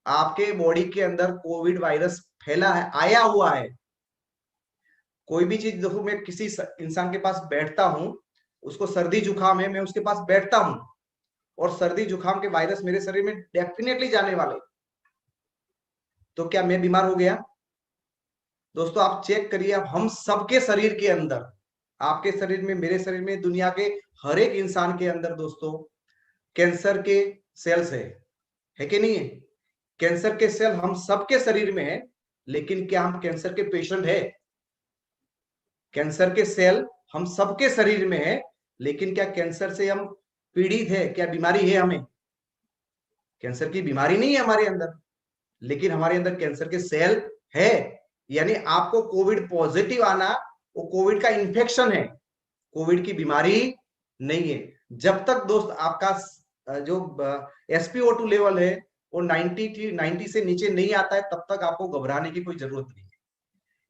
आपके बॉडी के अंदर कोविड वायरस फैला है, आया हुआ है। कोई भी चीज देखो, मैं किसी इंसान के पास बैठता हूं, उसको सर्दी जुकाम है, मैं उसके पास बैठता हूं और सर्दी जुकाम के वायरस मेरे शरीर में डेफिनेटली जाने वाले, तो क्या मैं बीमार हो गया। दोस्तों आप चेक करिए, अब हम सबके शरीर के अंदर, आपके शरीर में, मेरे शरीर में, दुनिया के हर एक इंसान के अंदर दोस्तों कैंसर के सेल्स है कि नहीं है। कैंसर के सेल हम सबके शरीर में है, लेकिन क्या हम कैंसर के पेशेंट है। कैंसर के सेल हम सबके शरीर में है, लेकिन क्या कैंसर से हम पीड़ित है, क्या बीमारी है हमें। कैंसर की बीमारी नहीं है हमारे अंदर, लेकिन हमारे अंदर कैंसर के सेल है। यानी आपको कोविड पॉजिटिव आना वो कोविड का इन्फेक्शन है, कोविड की बीमारी नहीं है। जब तक दोस्त आपका जो SpO2 लेवल है वो 90 से नीचे नहीं आता है, तब तक आपको घबराने की कोई जरूरत नहीं है।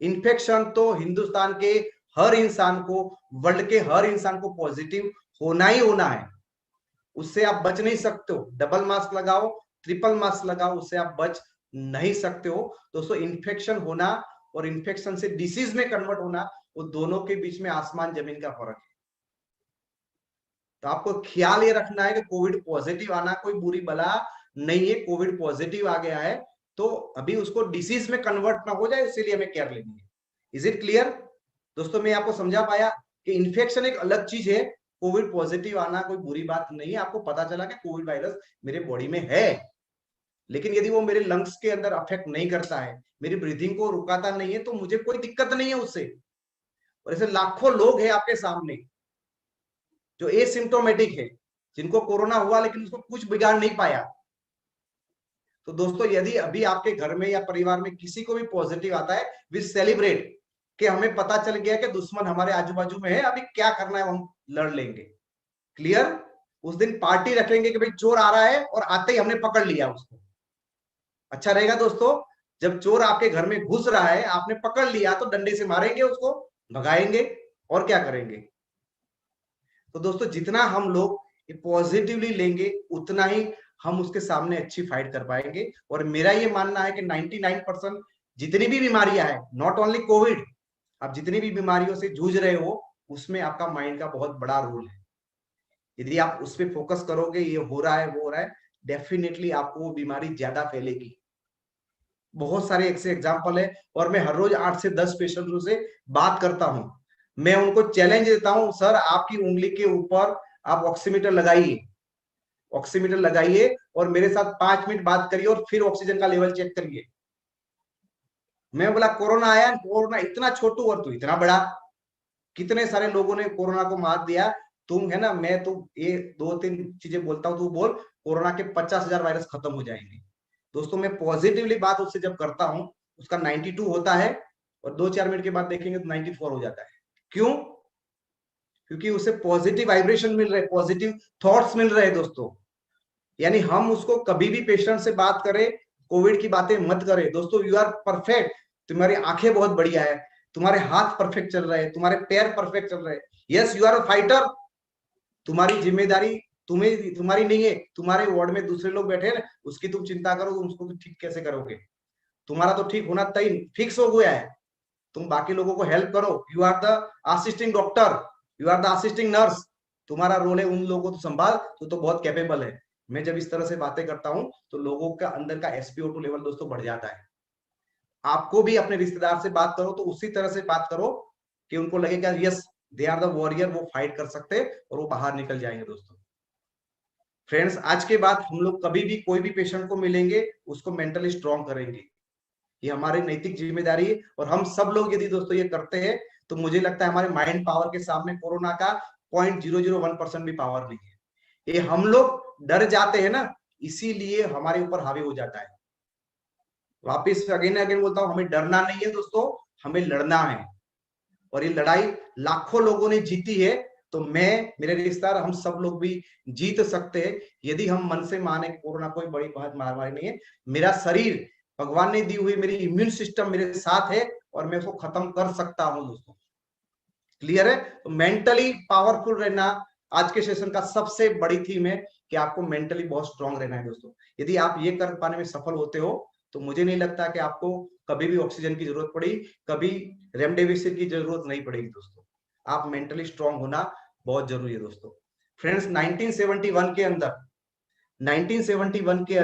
इन्फेक्शन तो हिंदुस्तान के हर इंसान को, वर्ल्ड के हर इंसान को पॉजिटिव होना ही होना है, उससे आप बच नहीं सकते हो। डबल मास्क लगाओ, ट्रिपल मास्क लगाओ, उससे आप बच नहीं सकते हो दोस्तों। इन्फेक्शन होना और इन्फेक्शन से डिसीज में कन्वर्ट होना, वो दोनों के बीच में आसमान जमीन का फर्क है। तो आपको ख्याल ये रखना है कि कोविड पॉजिटिव आना कोई बुरी बला नहीं है। कोविड पॉजिटिव आ गया है तो अभी उसको डिसीज में कन्वर्ट ना हो जाए, इसीलिए हमें केयर लेनी है। इज इट क्लियर दोस्तों? मैं आपको समझा पाया कि इन्फेक्शन एक अलग चीज है, कोविड पॉजिटिव आना कोई बुरी बात नहीं है। आपको पता चला कि कोविड वायरस मेरे बॉडी में है, लेकिन यदि वो मेरे लंग्स के अंदर अफेक्ट नहीं करता है, मेरी ब्रीथिंग को रुकाता नहीं है, तो मुझे कोई दिक्कत नहीं है उससे। और ऐसे लाखों लोग हैं आपके सामने जो एसिम्प्टोमेटिक है, जिनको कोरोना हुआ लेकिन उसको कुछ बिगाड़ नहीं पाया। तो दोस्तों यदि अभी आपके घर में या परिवार में किसी को भी पॉजिटिव आता है, वी सेलिब्रेट कि हमें पता चल गया कि दुश्मन हमारे आजू बाजू में है, अभी क्या करना है हम लड़ लेंगे। क्लियर? उस दिन पार्टी रखेंगे कि भाई चोर आ रहा है और आते ही हमने पकड़ लिया उसको। अच्छा रहेगा दोस्तों? जब चोर आपके घर में घुस रहा है, आपने पकड़ लिया, तो डंडे से मारेंगे उसको, भगाएंगे और क्या करेंगे। तो दोस्तों जितना हम लोग पॉजिटिवली लेंगे उतना ही हम उसके सामने अच्छी फाइट कर पाएंगे। और मेरा ये मानना है कि 99% जितनी भी बीमारियां हैं, नॉट ओनली कोविड, आप जितनी भी बीमारियों से जूझ रहे हो, उसमें आपका माइंड का बहुत बड़ा रोल है। यदि आप उस पर फोकस करोगे, ये हो रहा है वो हो रहा है, डेफिनेटली आपको वो बीमारी ज्यादा फैलेगी। बहुत सारे ऐसे एग्जाम्पल है और मैं हर रोज 8 से 10 पेशेंटों से बात करता हूं। मैं उनको चैलेंज देता हूं, सर आपकी उंगली के ऊपर आप ऑक्सीमीटर लगाइए, ऑक्सीमीटर लगाइए और मेरे साथ 5 मिनट बात करिए और फिर ऑक्सीजन का लेवल चेक करिए। मैं बोला कोरोना आया, कोरोना इतना छोटू और तू इतना बड़ा, कितने सारे लोगों ने कोरोना को मात दिया। तुम है ना, मैं तो ये 2-3 चीजें बोलता हूं, तू बोल, कोरोना के 50,000 वायरस खत्म हो जाएंगे। दोस्तों मैं पॉजिटिवली बात उससे जब करता हूं, उसका 92 होता है और 2-4 मिनट के बाद देखेंगे तो 94 हो जाता है। क्यों? क्योंकि उसे पॉजिटिव वाइब्रेशन मिल रहे, पॉजिटिव थॉट्स मिल रहे हैं दोस्तों। यानी हम उसको कभी भी पेशेंट से बात करें, कोविड की बातें मत करें। दोस्तों यू आर परफेक्ट, तुम्हारी आंखें बहुत बढ़िया है, तुम्हारे हाथ परफेक्ट चल रहे हैं, तुम्हारे पैर परफेक्ट चल रहे हैं, yes you are a fighter. तुम्हारी जिम्मेदारी तुम्हारी नहीं है, तुम्हारे वार्ड में दूसरे लोग बैठे हैं, उसकी तुम चिंता करो, उसको ठीक कैसे करोगे। तुम्हारा तो ठीक होना तय फिक्स हो गया है, तुम बाकी लोगों को हेल्प करो। You are the assisting doctor, you are the assisting nurse, तुम्हारा रोल है उन लोगों को संभाल, तो बहुत कैपेबल है। मैं जब इस तरह से बातें करता हूं तो लोगों का अंदर का SpO2 लेवल दोस्तों बढ़ जाता है। आपको भी अपने रिश्तेदार से बात करो तो उसी तरह से बात करो कि उनको लगेगा yes they are the warrior, वो फाइट कर सकते और वो बाहर निकल जाएंगे। दोस्तों फ्रेंड्स, आज के बाद हम लोग कभी भी कोई भी पेशेंट को मिलेंगे उसको मेंटली स्ट्रॉन्ग करेंगे, ये हमारी नैतिक जिम्मेदारी है। और हम सब लोग यदि दोस्तों ये करते हैं तो मुझे लगता है हमारे माइंड पावर के सामने कोरोना का 0.001% भी पावर नहीं है। ये हम लोग डर जाते हैं ना, इसीलिए हमारे ऊपर हावी हो जाता है। वापिस अगेन अगेन बोलता हूं, हमें डरना नहीं है दोस्तों, हमें लड़ना है। और ये लड़ाई लाखों लोगों ने जीती है, तो मैं, मेरे रिश्तेदार, हम सब लोग भी जीत सकते हैं यदि हम मन से माने कोरोना कोई बड़ी बहुत महामारी नहीं है। मेरा शरीर, भगवान ने दी हुई मेरी इम्यून सिस्टम मेरे साथ है और मैं उसको खत्म कर सकता हूं दोस्तों। क्लियर है? तो मेंटली पावरफुल रहना आज के सेशन का सबसे बड़ी थीम है कि आपको मेंटली बहुत स्ट्रांग रहना है दोस्तों। यदि आप ये कर पाने में सफल होते हो तो मुझे नहीं लगता कि आपको कभी भी ऑक्सीजन की जरूरत पड़ी, कभी रेमडेसिविर की जरूरत नहीं पड़ेगी दोस्तों। आप मेंटली स्ट्रांग होना बहुत जरूरी है दोस्तों। फ्रेंड्स 1971 के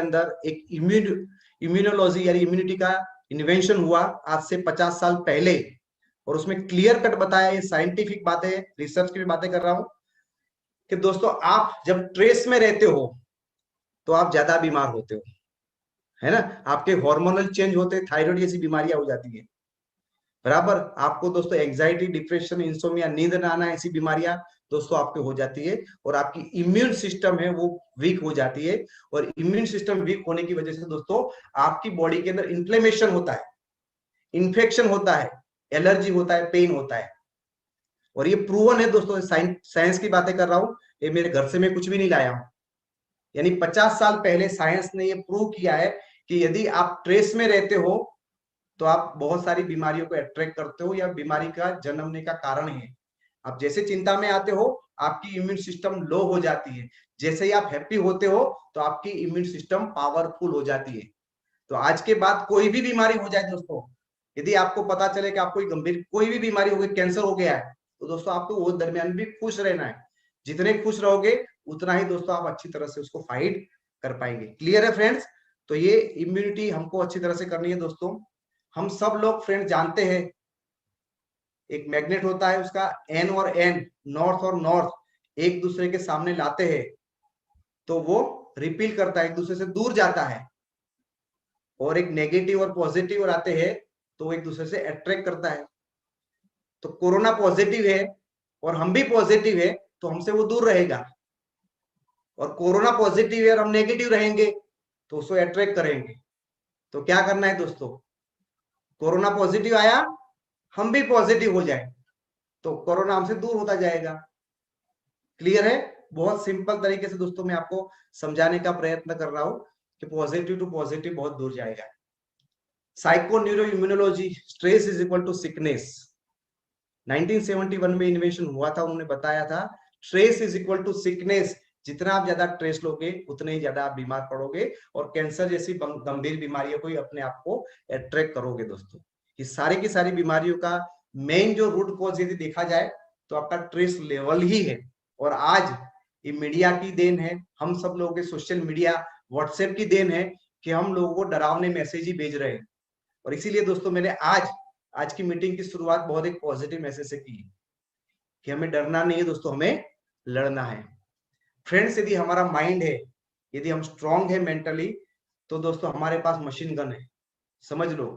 अंदर एक इम्यूनोलॉजी यानी इम्यूनिटी का इन्वेंशन हुआ आज से 50 साल पहले, और उसमें क्लियर कट बताया, ये साइंटिफिक बातें, रिसर्च की भी बातें कर रहा हूं कि दोस्तों आप जब स्ट्रेस में रहते हो तो आप ज्यादा बीमार होते हो, है ना। आपके हार्मोनल चेंज होते, थायराइड जैसी बीमारियां हो जाती है, बराबर। आपको दोस्तों एंजाइटी, डिप्रेशन, इंसोमिया, नींद न आना, ऐसी बीमारियां दोस्तों आपके हो जाती है। और आपकी इम्यून सिस्टम है वो वीक हो जाती है, और इम्यून सिस्टम वीक होने की वजह से दोस्तों आपकी बॉडी के अंदर इन्फ्लेमेशन होता है, इन्फेक्शन होता है, एलर्जी होता है, पेन होता है। और ये प्रूवन है दोस्तों, साइंस की बातें कर रहा हूं, ये मेरे घर से मैं कुछ भी नहीं लाया हूं। यानी 50 साल पहले साइंस ने ये प्रूव किया है कि यदि आप स्ट्रेस में रहते हो तो आप बहुत सारी बीमारियों को अट्रैक्ट करते हो या बीमारी का जन्मने का कारण है। आप जैसे चिंता में आते हो आपकी इम्यून सिस्टम लो हो जाती है, जैसे ही आप हैप्पी होते हो तो आपकी इम्यून सिस्टम पावरफुल हो जाती है। तो आज के बाद कोई भी बीमारी हो जाए दोस्तों, यदि आपको पता चले कि आपको गंभीर कोई भी बीमारी हो गई, कैंसर हो गया है, तो दोस्तों आपको वो दरमियान भी खुश रहना है। जितने खुश रहोगे उतना ही दोस्तों आप अच्छी तरह से उसको फाइट कर पाएंगे। क्लियर है फ्रेंड्स? तो ये इम्यूनिटी हमको अच्छी तरह से करनी है दोस्तों। हम सब लोग फ्रेंड्स जानते हैं एक मैग्नेट होता है, उसका एन और एन, नॉर्थ और नॉर्थ एक दूसरे के सामने लाते हैं तो वो रिपील करता है, एक दूसरे से दूर जाता है। और एक नेगेटिव और पॉजिटिव और आते हैं तो एक दूसरे से अट्रैक्ट करता है। तो कोरोना पॉजिटिव है और हम भी पॉजिटिव है तो हमसे वो दूर रहेगा, और कोरोना पॉजिटिव है और हम नेगेटिव रहेंगे तो उसको अट्रैक्ट करेंगे। तो क्या करना है दोस्तों, कोरोना पॉजिटिव आया, हम भी पॉजिटिव हो जाए तो कोरोना हमसे दूर होता जाएगा। क्लियर है? बहुत सिंपल तरीके से दोस्तों मैं आपको समझाने का प्रयत्न कर रहा हूं कि पॉजिटिव टू पॉजिटिव बहुत दूर जाएगा। Psycho neuro immunology, stress is equal to sickness, 1971 में इन्वेंशन हुआ था। उन्होंने बताया था stress is equal to sickness, जितना आप ज्यादा स्ट्रेस लोगे उतने ही ज्यादा आप बीमार पड़ोगे और कैंसर जैसी गंभीर बीमारियों को अपने आप को अट्रैक्ट करोगे। दोस्तों ये सारी की सारी बीमारियों का मेन जो रूट कॉज यदि देखा जाए तो आपका स्ट्रेस लेवल ही है। और आज ये मीडिया की देन है, हम सब लोगों के सोशल मीडिया व्हाट्सएप की देन है कि हम लोगों को डरावने मैसेज ही भेज रहे हैं। और इसीलिए दोस्तों मैंने आज की मीटिंग की शुरुआत बहुत एक पॉजिटिव मैसेज से की कि हमें डरना नहीं है दोस्तों, हमें लड़ना है। फ्रेंड्स यदि हमारा माइंड है, यदि हम स्ट्रांग है मेंटली, तो दोस्तों हमारे पास मशीन गन है। समझ लो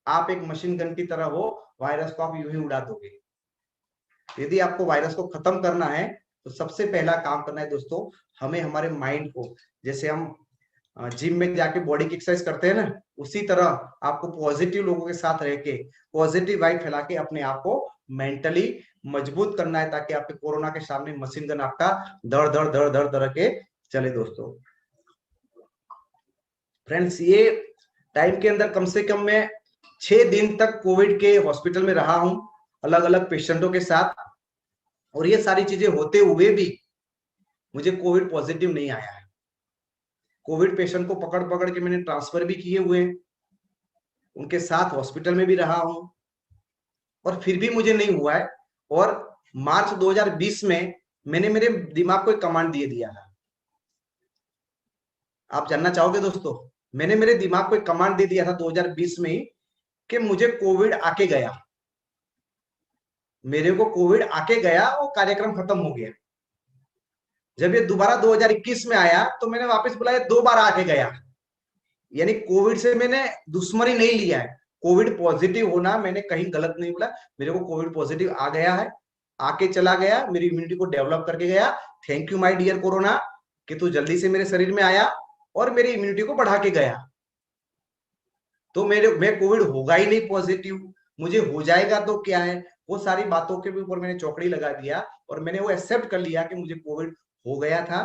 आप एक मशीन गन की तरह हो, वायरस को आप यूं ही उड़ा दोगे। यदि आपको वायरस को खत्म करना है तो सबसे पहला काम करना है दोस्तों, हमें हमारे माइंड को, जैसे हम जिम में जाके बॉडी की एक्सरसाइज करते हैं ना, उसी तरह आपको पॉजिटिव लोगों के साथ रह के पॉजिटिव वाइब फैला के अपने आप को मेंटली मजबूत करना है, ताकि आपके कोरोना के सामने मशीन गन आपका दर दर दर दर दर के चले। दोस्तों फ्रेंड्स ये टाइम के अंदर कम से कम मैं 6 दिन तक कोविड के हॉस्पिटल में रहा हूं अलग अलग पेशेंटों के साथ, और ये सारी चीजें होते हुए भी मुझे कोविड पॉजिटिव नहीं आया है। कोविड पेशेंट को पकड़ पकड़ के मैंने ट्रांसफर भी किए हुए, उनके साथ हॉस्पिटल में भी रहा हूं, और फिर भी मुझे नहीं हुआ है। और मार्च 2020 में मैंने मेरे दिमाग को एक कमांड दे दिया था। आप जानना चाहोगे दोस्तों, मैंने मेरे दिमाग को एक कमांड दे दिया था 2020 में ही कि मुझे कोविड आके गया, मेरे को कोविड आके गया और कार्यक्रम खत्म हो गया। जब ये दोबारा 2021 में आया तो मैंने वापस बोला 2 बार आके गया, यानी कोविड से मैंने दुश्मनी नहीं लिया है। कोविड पॉजिटिव होना मैंने कहीं गलत नहीं बोला, मेरे को कोविड पॉजिटिव आ गया है, आके चला गया, मेरी इम्यूनिटी को डेवलप करके गया। Thank you my dear corona कि तू जल्दी से मेरे शरीर में आया और मेरी इम्यूनिटी को बढ़ा के गया। तो मैं कोविड होगा ही नहीं पॉजिटिव, मुझे हो जाएगा तो क्या है, वो सारी बातों के ऊपर मैंने चौकड़ी लगा दिया और मैंने वो एक्सेप्ट कर लिया कि मुझे कोविड हो गया था,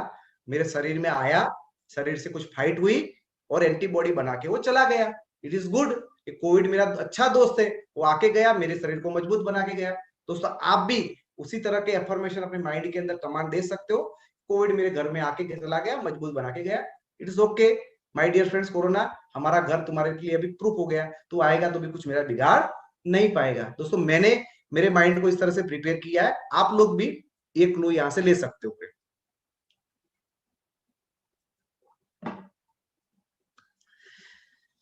मेरे शरीर में आया, शरीर से कुछ फाइट हुई और एंटीबॉडी बना के वो चला गया। इट इज गुड, कोविड मेरा अच्छा दोस्त है, वो आके गया, मेरे शरीर को मजबूत बना के गया। दोस्तों आप भी उसी तरह के अफर्मेशन अपने माइंड के अंदर कमांड दे सकते हो, कोविड मेरे घर में आके चला गया, मजबूत बना के गया। It is okay my dear friends, corona हमारा घर तुम्हारे लिए अभी प्रूफ हो गया, तू आएगा तो भी कुछ मेरा बिगाड़ नहीं पाएगा। दोस्तों मैंने मेरे माइंड को इस तरह से प्रिपेयर किया है, आप लोग भी एक क्लू यहां से ले सकते हो।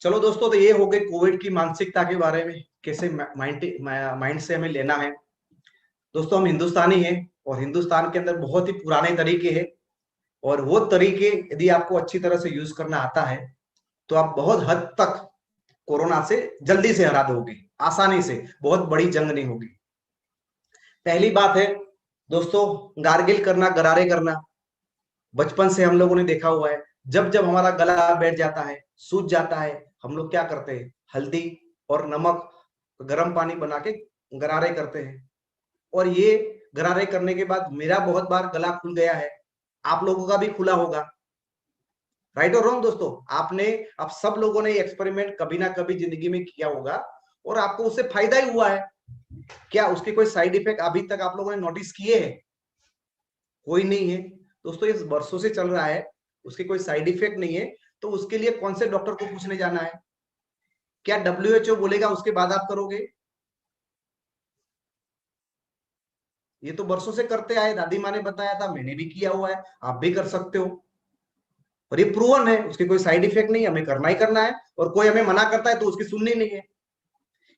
चलो दोस्तों, तो ये हो गई कोविड की मानसिकता के बारे में, कैसे माइंड से हमें लेना है। दोस्तों हम हिंदुस्तानी हैं और हिंदुस्तान के अंदर बहुत ही पुराने तरीके हैं, और वो तरीके यदि आपको अच्छी तरह से यूज करना आता है तो आप बहुत हद तक कोरोना से जल्दी से हरा दोगे, आसानी से, बहुत बड़ी जंग नहीं होगी। पहली बात है दोस्तों गार्गिल करना, गरारे करना। बचपन से हम लोगों ने देखा हुआ है, जब जब हमारा गला बैठ जाता है, सूज जाता है, हम लोग क्या करते हैं, हल्दी और नमक गर्म पानी बना के गरारे करते हैं। और ये गरारे करने के बाद मेरा बहुत बार गला खुल गया है, आप लोगों का भी खुला होगा। राइट और रॉन्ग दोस्तों, आप सब लोगों ने एक्सपेरिमेंट कभी ना कभी जिंदगी में किया होगा और आपको उससे फायदा ही हुआ है। क्या उसके कोई साइड इफेक्ट अभी तक आप लोगों ने नोटिस किए हैं? कोई नहीं है दोस्तों, ये वर्षों से चल रहा है, उसके कोई साइड इफेक्ट नहीं है, तो उसके लिए कौन से डॉक्टर को पूछने जाना है? क्या WHO बोलेगा उसके बाद आप करोगे? ये तो वर्षों से करते आए, दादी माँ ने बताया था, मैंने भी किया हुआ है, आप भी कर सकते हो, और ये प्रूवन है, उसके कोई साइड इफेक्ट नहीं है, हमें करना ही करना है, और कोई हमें मना करता है तो उसकी सुननी नहीं है।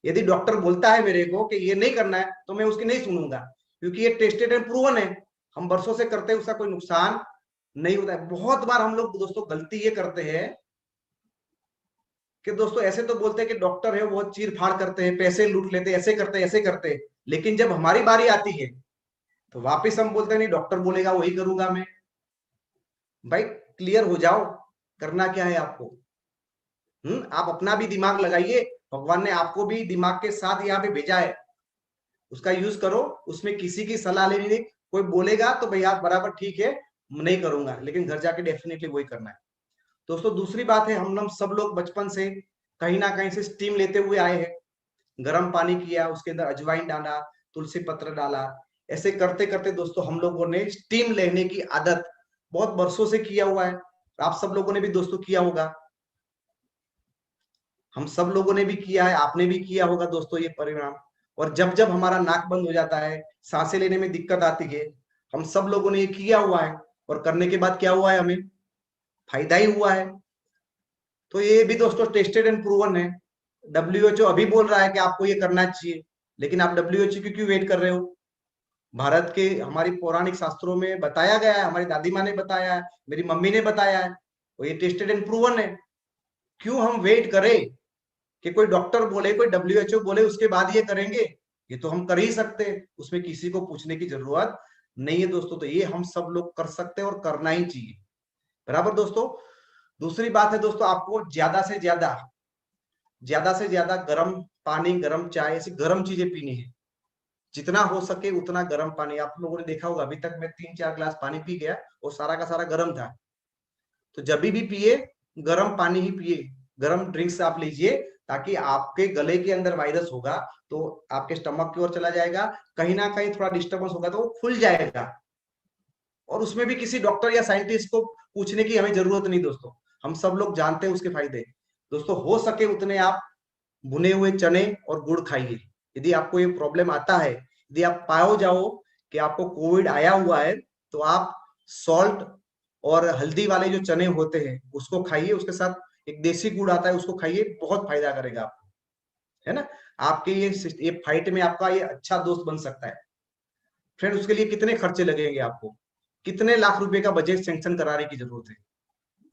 यदि डॉक्टर बोलता है मेरे को कि ये नहीं करना है तो मैं उसकी नहीं सुनूंगा, क्योंकि ये टेस्टेड एंड प्रूवन है, हम वर्षों से करते हैं, उसका कोई नुकसान नहीं होता है। बहुत बार हम लोग दोस्तों गलती ये करते हैं कि दोस्तों ऐसे तो बोलते हैं कि डॉक्टर है, बहुत चीर फाड़ करते हैं, पैसे लूट लेते हैं, ऐसे करते हैं, लेकिन जब हमारी बारी आती है तो वापिस हम बोलते हैं नहीं, डॉक्टर बोलेगा वही करूंगा मैं। भाई क्लियर हो जाओ, करना क्या है आपको। आप अपना भी दिमाग लगाइए, भगवान ने आपको भी दिमाग के साथ यहाँ पे भेजा है, उसका यूज करो, उसमें किसी की सलाह लेनी नहीं। कोई बोलेगा तो भैया बराबर ठीक है, नहीं करूंगा, लेकिन घर जाके डेफिनेटली वही करना है। दोस्तों दूसरी बात है, हम सब लोग बचपन से कहीं ना कहीं से स्टीम लेते हुए आए हैं, गर्म पानी किया, उसके अंदर अजवाइन डाला, तुलसी पत्र डाला, ऐसे करते करते दोस्तों हम लोगों ने स्टीम लेने की आदत बहुत वर्षों से किया हुआ है। आप सब लोगों ने भी दोस्तों किया होगा, हम सब लोगों ने भी किया है, आपने भी किया होगा दोस्तों ये परिणाम। और जब जब हमारा नाक बंद हो जाता है, सांसें लेने में दिक्कत आती है, हम सब लोगों ने ये किया हुआ है, और करने के बाद क्या हुआ है, हमें फायदा ही हुआ है। तो ये भी दोस्तों टेस्टेड एंड प्रूवन है। WHO अभी बोल रहा है कि आपको ये करना चाहिए, लेकिन आप WHO की क्यों वेट कर रहे हो? भारत के हमारी पौराणिक शास्त्रों में बताया गया है, हमारी दादी माँ ने बताया है, मेरी मम्मी ने बताया है, और ये टेस्टेड एंड प्रूवन है। क्यों हम वेट करें कि कोई डॉक्टर बोले, कोई WHO बोले, उसके बाद ये करेंगे? ये तो हम कर ही सकते हैं, उसमें किसी को पूछने की जरूरत नहीं है दोस्तों। तो ये हम सब लोग कर सकते हैं और करना ही चाहिए, बराबर दोस्तों। दूसरी बात है दोस्तों, आपको ज्यादा से ज्यादा गर्म पानी, गर्म चाय, ऐसी गर्म चीजें पीनी है, जितना हो सके उतना गर्म पानी। आप लोगों ने देखा होगा, अभी तक मैं 3-4 ग्लास पानी पी गया, वो सारा का सारा गर्म था। तो जब भी पिए, गर्म पानी ही पिए, गर्म ड्रिंक्स आप लीजिए, ताकि आपके गले के अंदर वायरस होगा तो आपके स्टमक की ओर चला जाएगा, कहीं ना कहीं थोड़ा डिस्टर्बेंस होगा तो वो खुल जाएगा, और उसमें भी किसी डॉक्टर या साइंटिस्ट को पूछने की हमें जरूरत नहीं दोस्तों, हम सब लोग जानते हैं उसके फायदे। दोस्तों हो सके उतने आप भुने हुए चने और गुड़ खाइए। यदि आपको ये प्रॉब्लम आता है, यदि आप पाओ जाओ कि आपको कोविड आया हुआ है, तो आप सॉल्ट और हल्दी वाले जो चने होते हैं उसको खाइए, उसके साथ एक देसी गुड़ आता है उसको खाइए, बहुत फायदा करेगा आपको, है ना। आपके ये फाइट में आपका ये अच्छा दोस्त बन सकता है। फ्रेंड उसके लिए कितने खर्चे लगेंगे, आपको कितने लाख रुपए का बजट सैंक्शन कराने की जरूरत है?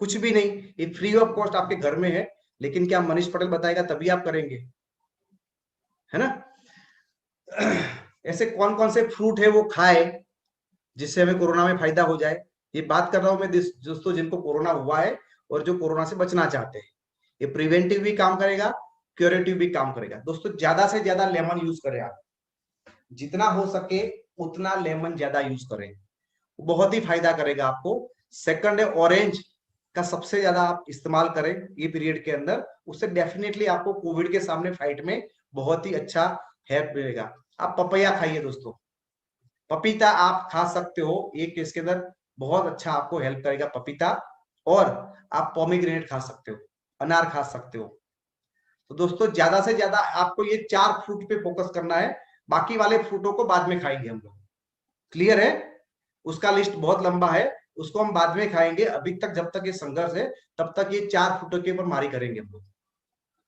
कुछ भी नहीं, ये फ्री ऑफ कॉस्ट आपके घर में है। लेकिन क्या मनीष पटेल बताएगा तभी आप करेंगे, है ना। ऐसे कौन कौन से फ्रूट है वो खाए जिससे हमें कोरोना में फायदा हो जाए। ये बात कर रहा हूं मैं दोस्तों जिनको कोरोना हुआ है और जो कोरोना से बचना चाहते हैं। ये प्रिवेंटिव भी काम करेगा, क्यूरेटिव भी काम करेगा। दोस्तों ज्यादा से ज्यादा लेमन यूज करें, आप जितना हो सके उतना लेमन ज्यादा यूज करें, बहुत ही फायदा करेगा आपको। सेकंड है ऑरेंज का सबसे ज्यादा आप इस्तेमाल करें ये पीरियड के अंदर, उससे डेफिनेटली आपको कोविड के सामने फाइट में बहुत ही अच्छा हेल्प मिलेगा। आप पपैया खाइए दोस्तों, पपीता आप खा सकते हो, एक केस के अंदर बहुत अच्छा आपको हेल्प करेगा पपीता। और आप पोमीग्रेनेट खा सकते हो, अनार खा सकते हो। तो दोस्तों ज्यादा से ज्यादा आपको ये 4 फ्रूट पे फोकस करना है, बाकी वाले फ्रूटों को बाद में खाएंगे हम लोग, क्लियर है। उसका लिस्ट बहुत लंबा है, उसको हम बाद में खाएंगे। अभी तक जब तक ये संघर्ष है तब तक ये 4 फ्रूटों के ऊपर मारी करेंगे हम लोग,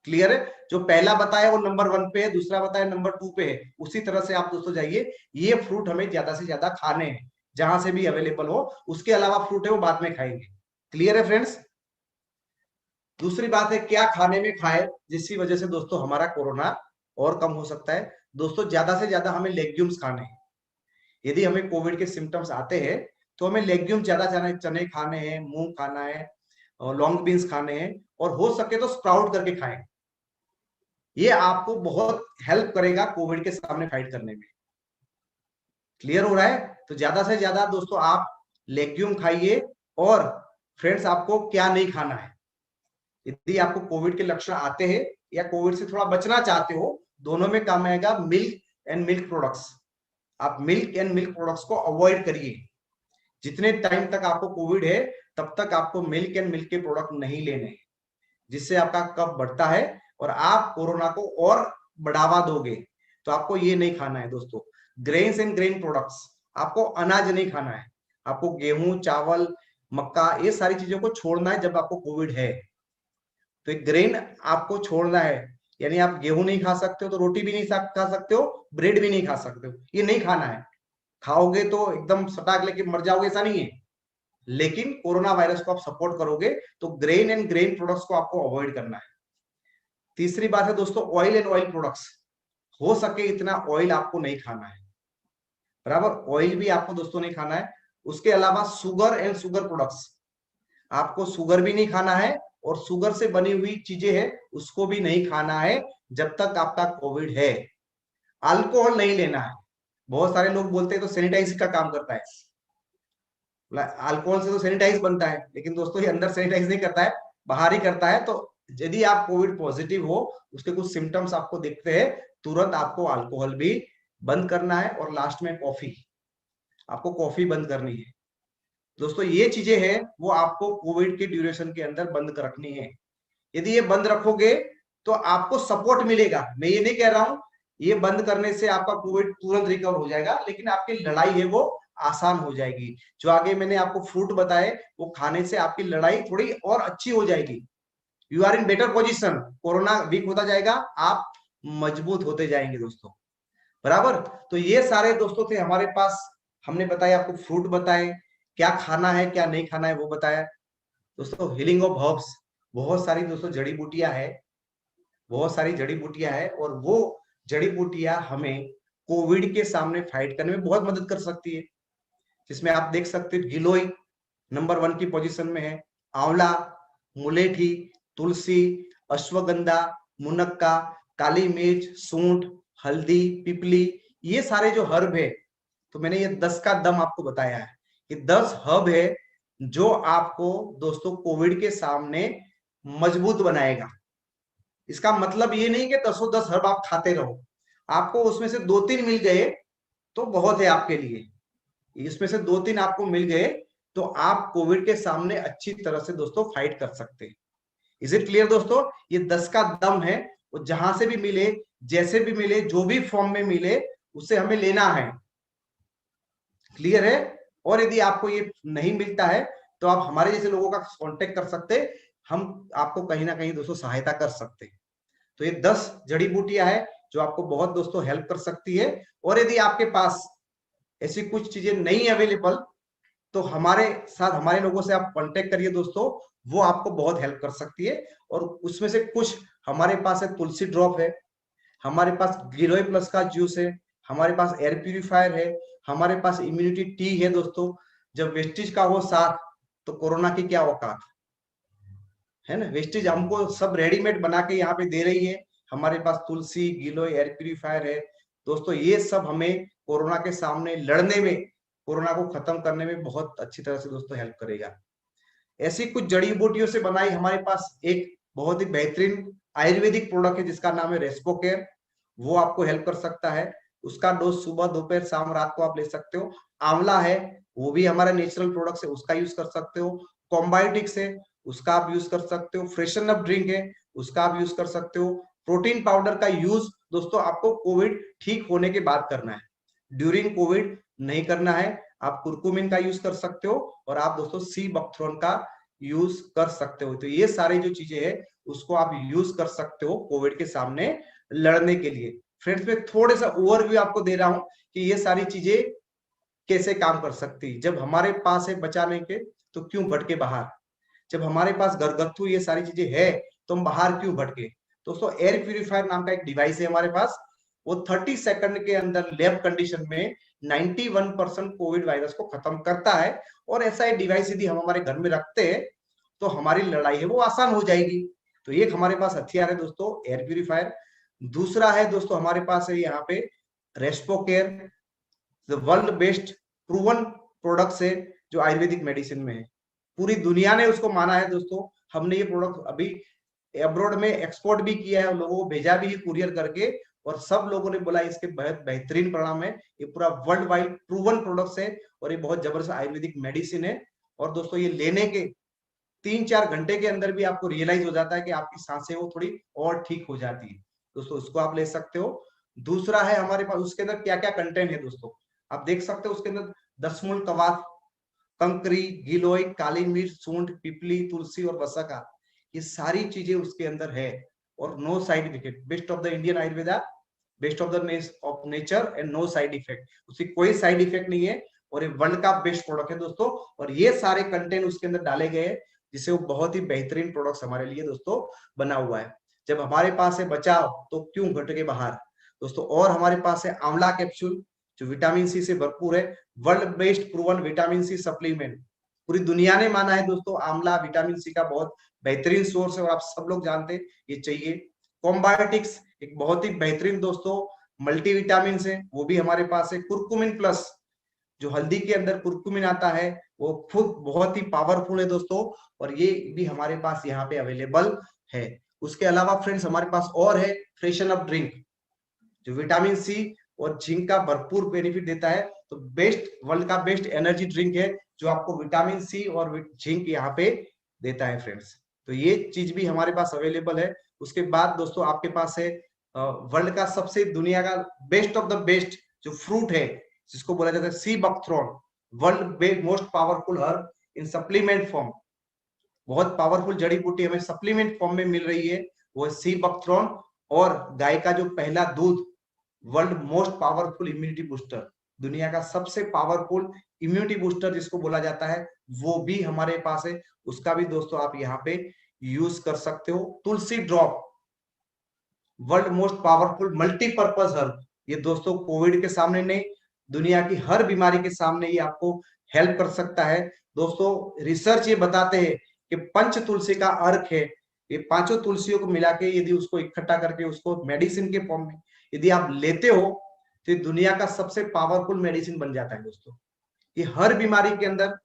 क्लियर है। जो पहला बताया वो नंबर 1 पे है, दूसरा बताया नंबर 2 पे है, उसी तरह से आप दोस्तों जाइए। ये फ्रूट हमें ज्यादा से ज्यादा खाने हैं, जहां से भी अवेलेबल हो। उसके अलावा फ्रूट है वो बाद में खाएंगे, क्लियर है फ्रेंड्स। दूसरी बात है क्या खाने में खाए जिसकी वजह से दोस्तों हमारा कोरोना और कम हो सकता है। दोस्तों ज्यादा से ज्यादा हमें लेग्यूम्स खाने हैं। यदि हमें कोविड के सिम्टम्स आते हैं तो हमें लेग्यूम ज्यादा चने खाने हैं, मूंग खाना है, लॉन्ग बीन्स खाने हैं, और हो सके तो स्प्राउट करके खाएं। ये आपको बहुत हेल्प करेगा कोविड के सामने फाइट करने में, क्लियर हो रहा है। तो ज्यादा से ज्यादा दोस्तों आप लेग्यूम खाइए। और फ्रेंड्स आपको क्या नहीं खाना है, यदि आपको कोविड के लक्षण आते हैं या कोविड से थोड़ा बचना चाहते हो दोनों में काम आएगा मिल्क एंड मिल्क प्रोडक्ट्स। आप मिल्क एंड मिल्क प्रोडक्ट्स को अवॉइड करिए। जितने टाइम तक आपको कोविड है तब तक आपको मिल्क एंड मिल्क के प्रोडक्ट नहीं लेने, जिससे आपका कफ बढ़ता है और आप कोरोना को और बढ़ावा दोगे। तो आपको ये नहीं खाना है दोस्तों। ग्रेन्स एंड ग्रेन प्रोडक्ट्स, आपको अनाज नहीं खाना है। आपको गेहूं, चावल, मक्का, ये सारी चीजों को छोड़ना है जब आपको कोविड है। तो एक ग्रेन आपको छोड़ना है, यानी आप गेहूं नहीं खा सकते हो तो रोटी भी नहीं खा सकते हो, ब्रेड भी नहीं खा सकते हो, ये नहीं खाना है। खाओगे तो एकदम सटाक लेके मर जाओगे, ऐसा नहीं है। लेकिन कोरोना वायरस को आप सपोर्ट करोगे तो ग्रेन एंड ग्रेन प्रोडक्ट्स को आपको अवॉइड करना है। तीसरी बात है दोस्तों ऑयल एंड ऑयल प्रोडक्ट्स। हो सके इतना ऑयल आपको नहीं खाना है, बराबर। ऑयल भी आपको दोस्तों नहीं खाना है। उसके अलावा शुगर एंड शुगर प्रोडक्ट्स, आपको शुगर भी नहीं खाना है और शुगर से बनी हुई चीजें हैं उसको भी नहीं खाना है जब तक आपका कोविड है। अल्कोहल नहीं लेना है। बहुत सारे लोग बोलते हैं तो सैनिटाइज का काम करता है, अल्कोहल से तो सैनिटाइज बनता है, लेकिन दोस्तों ये अंदर सैनिटाइज नहीं करता है, बाहर ही करता है। तो यदि आप कोविड पॉजिटिव हो, उसके कुछ सिम्टम्स आपको दिखते हैं, तुरंत आपको अल्कोहल भी बंद करना है। और लास्ट में कॉफी, आपको कॉफी बंद करनी है दोस्तों। ये चीजें हैं वो आपको कोविड के ड्यूरेशन के अंदर बंद कर रखनी है। यदि ये बंद रखोगे तो आपको सपोर्ट मिलेगा। मैं ये नहीं कह रहा हूं ये बंद करने से आपका कोविड तुरंत रिकवर हो जाएगा, लेकिन आपकी लड़ाई है वो आसान हो जाएगी। जो आगे मैंने आपको फ्रूट बताए वो खाने से आपकी लड़ाई थोड़ी और अच्छी हो जाएगी। You are in better position. Corona weak होता जाएगा, आप मजबूत होते जाएंगे दोस्तों, बराबर। तो ये सारे दोस्तों थे हमारे पास। हमने बताया आपको, फ्रूट बताए, क्या खाना है क्या नहीं खाना है वो बताया दोस्तों। हीलिंग ऑफ हर्ब्स, बहुत सारी दोस्तों जड़ी बूटियां है, बहुत सारी जड़ी बूटियां है, और वो जड़ी बूटियां हमें कोविड के सामने फाइट करने में बहुत मदद कर सकती है। जिसमें आप देख सकते हो गिलोय नंबर 1 की पोजीशन में है, आंवला, मुलेठी, तुलसी, अश्वगंधा, मुनक्का, काली मिर्च, सूंठ, हल्दी, पिपली, ये सारे जो हर्ब है, तो मैंने ये 10 का दम आपको बताया है। ये 10 हर्ब है जो आपको दोस्तों कोविड के सामने मजबूत बनाएगा। इसका मतलब ये नहीं कि 10 हर्ब आप खाते रहो, आपको उसमें से 2-3 मिल गए तो बहुत है आपके लिए। इसमें से 2-3 आपको मिल गए तो आप कोविड के सामने अच्छी तरह से दोस्तों फाइट कर सकते हैं। इज इट क्लियर दोस्तों? ये 10 का दम है, वो जहां से भी मिले, जैसे भी मिले, जो भी फॉर्म में मिले, उसे हमें लेना है। क्लियर है? और यदि आपको ये नहीं मिलता है तो आप हमारे जैसे लोगों का कांटेक्ट कर सकते हैं, हम आपको कहीं ना कहीं दोस्तों सहायता कर सकते हैं। तो ये 10 जड़ी बूटियां है जो आपको बहुत दोस्तों हेल्प कर सकती है। और यदि आपके पास ऐसी कुछ चीजें नहीं अवेलेबल तो हमारे साथ, हमारे लोगों से आप कांटेक्ट करिए दोस्तों, वो आपको बहुत हेल्प कर सकती है। और उसमें से कुछ हमारे पास है, तुलसी ड्रॉप है, हमारे पास गिलोय प्लस का जूस है, हमारे पास एयर प्यूरिफायर है, हमारे पास इम्यूनिटी टी है दोस्तों। जब वेस्टेज का हो साथ तो कोरोना की क्या औकात है ना। वेस्टेज हमको सब रेडीमेड बना के यहाँ पे दे रही है। हमारे पास तुलसी, गिलोय, एयर प्यूरिफायर है दोस्तों। ये सब हमें कोरोना के सामने लड़ने में, कोरोना को खत्म करने में बहुत अच्छी तरह से दोस्तों हेल्प करेगा। ऐसी कुछ जड़ी बूटियों से बनाई हमारे पास एक बहुत ही बेहतरीन आयुर्वेदिक प्रोडक्ट है जिसका नाम है रेस्पोकेयर। वो आपको हेल्प कर सकता है। उसका डोज सुबह, दोपहर, शाम, रात को आप ले सकते हो। आंवला है, वो भी हमारा नेचुरल प्रोडक्ट है, उसका यूज कर सकते हो। कॉम्बायोटिक्स है, उसका आप यूज कर सकते हो। फ्रेशन अप ड्रिंक है, उसका आप यूज कर सकते हो। प्रोटीन पाउडर का यूज दोस्तों आपको कोविड ठीक होने के बाद करना है, ड्यूरिंग कोविड नहीं करना है। आप कुरकुमिन का यूज कर सकते हो और आप दोस्तों सी बकथ्रोन का यूज कर सकते हो। तो ये सारी जो चीजें हैं उसको आप यूज कर सकते हो कोविड के सामने लड़ने के लिए। फ्रेंड्स, मैं थोड़ा सा ओवरव्यू आपको दे रहा हूं कि ये सारी चीजें कैसे काम कर सकती है। जब हमारे पास है बचाने के तो क्यों भटके बाहर। जब हमारे पास घरगथ्थू ये सारी चीजें है तो हम बाहर क्यों भटके। दोस्तों एयर प्यूरिफायर नाम का एक डिवाइस है हमारे पास, वो 30 सेकंड के अंदर लैब कंडीशन में 91% कोविड वायरस को खत्म करता है। और ऐसा एक डिवाइस यदि हम हमारे घर में रखते हैं तो हमारी लड़ाई है वो आसान हो जाएगी। तो एक हमारे पास हथियार है दोस्तों एयर प्यूरिफायर। दूसरा है दोस्तों हमारे पास है यहाँ पे रेस्पोकेयर, वर्ल्ड बेस्ट प्रूवन प्रोडक्ट है जो आयुर्वेदिक मेडिसिन में है। पूरी दुनिया ने उसको माना है दोस्तों। हमने ये प्रोडक्ट अभी एब्रॉड में एक्सपोर्ट भी किया है, लोगों को भेजा भी है कुरियर करके, और सब लोगों ने बोला इसके बहुत बेहतरीन परिणाम है। ये पूरा वर्ल्ड वाइड प्रूवन प्रोडक्ट्स है और ये बहुत जबरदस्त आयुर्वेदिक मेडिसिन है। और दोस्तों ये लेने के 3-4 घंटे के अंदर भी आपको रियलाइज हो जाता है कि आपकी सांसें वो थोड़ी और ठीक हो जाती है। दोस्तों उसको आप ले सकते हो। दूसरा है हमारे पास, उसके अंदर क्या क्या कंटेंट है दोस्तों आप देख सकते हो। उसके अंदर दसमूल कवाथ, कंकरी, गिलोय, काली मिर्च, सूंठ, पिपली, तुलसी और वसका, ये सारी चीजें उसके अंदर है। और no side effect, best of the Indian Ayurveda, best of the nature and no side effect, उसकी कोई साइड इफेक्ट नहीं है और ये वर्ल्ड का बेस्ट प्रोडक्ट है दोस्तों। और ये सारे कंटेंट उसके अंदर डाले गए हैं जिससे वो बहुत ही बेहतरीन प्रोडक्ट्स हमारे लिए दोस्तों बना हुआ है। जब हमारे पास है बचाव तो क्यों घट के बाहर दोस्तों। और हमारे पास है आंवला कैप्सूल जो विटामिन सी से भरपूर है, world best proven vitamin C supplement. पूरी दुनिया ने माना है दोस्तों आंवला विटामिन सी का बहुत बेहतरीन सोर्स है और आप सब लोग जानते हैं ये चाहिए। कॉम्बायोटिक्स एक बहुत ही बेहतरीन दोस्तों मल्टीविटामिन है, वो भी हमारे पास है। कुरकुमिन प्लस जो हल्दी के अंदर कुरकुमिन आता है वो खुद बहुत ही पावरफुल है दोस्तों और ये भी हमारे पास यहाँ पे अवेलेबल है। उसके अलावा फ्रेंड्स हमारे पास और है फ्रेशन अप ड्रिंक जो विटामिन सी और जिंक का भरपूर बेनिफिट देता है। तो बेस्ट वर्ल्ड का बेस्ट एनर्जी ड्रिंक है जो आपको विटामिन सी और जिंक यहाँ पे देता है फ्रेंड्स। तो ये चीज भी हमारे पास अवेलेबल है। उसके बाद दोस्तों आपके पास है वर्ल्ड का सबसे दुनिया का बेस्ट ऑफ द बेस्ट जो फ्रूट है जिसको बोला जाता है सी बकथ्रॉन, वर्ल्ड मोस्ट पावरफुल हर्ब इन सप्लीमेंट फॉर्म। बहुत पावरफुल जड़ी बूटी हमें सप्लीमेंट फॉर्म में मिल रही है, वो है सी बकथ्रॉन। और गाय का जो पहला दूध, world most powerful immunity booster, दुनिया का सबसे पावरफुल इम्यूनिटी बूस्टर जिसको बोला जाता है, वो भी हमारे पास है। उसका भी दोस्तों आप यहाँ पे यूज कर सकते हो। Tulsi drop, world most powerful multipurpose herb, ये दोस्तों कोविड के सामने नहीं, दुनिया की हर बीमारी के सामने ये आपको हेल्प कर सकता है दोस्तों। रिसर्च ये बताते हैं कि पंच तुलसी का अर्क है, ये पांचों तुलसियों को मिला के यदि उसको इकट्ठा करके उसको मेडिसिन के फॉर्म में यदि आप लेते हो तो दुनिया का सबसे पावरफुल मेडिसिन बन जाता है दोस्तों। ये हर बीमारी के अंदर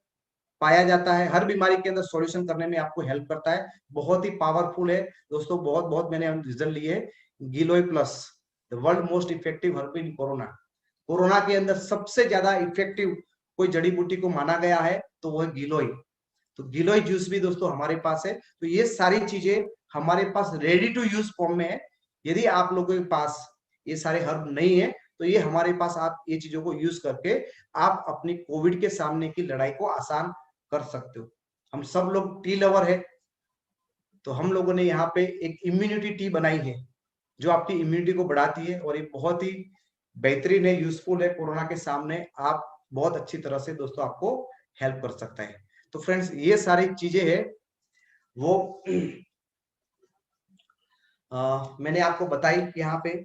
पाया जाता है, हर बीमारी के अंदर सॉल्यूशन करने में आपको हेल्प करता है, बहुत ही पावरफुल है दोस्तों। बहुत बहुत मैंने रिजल्ट लिए। Giloy plus the world most effective herb in corona, corona के अंदर सबसे ज्यादा इफेक्टिव कोई जड़ी बूटी को माना गया है तो वो है गिलोय। तो गिलोय जूस भी दोस्तों हमारे पास है। तो ये सारी चीजें हमारे पास रेडी टू यूज फॉर्म में है। यदि आप लोगों के पास ये सारे हर्ब नहीं है तो ये हमारे पास आप ये चीजों को यूज करके आप अपनी कोविड के सामने की लड़ाई को आसान कर सकते हो। हम सब लोग टी लवर है तो हम लोगों ने यहाँ पे एक इम्यूनिटी टी बनाई है जो आपकी इम्यूनिटी को बढ़ाती है और ये बहुत ही बेहतरीन है, यूजफुल है। कोरोना के सामने आप बहुत अच्छी तरह से दोस्तों आपको हेल्प कर सकता है। तो फ्रेंड्स ये सारी चीजें है वो मैंने आपको बताई यहाँ पे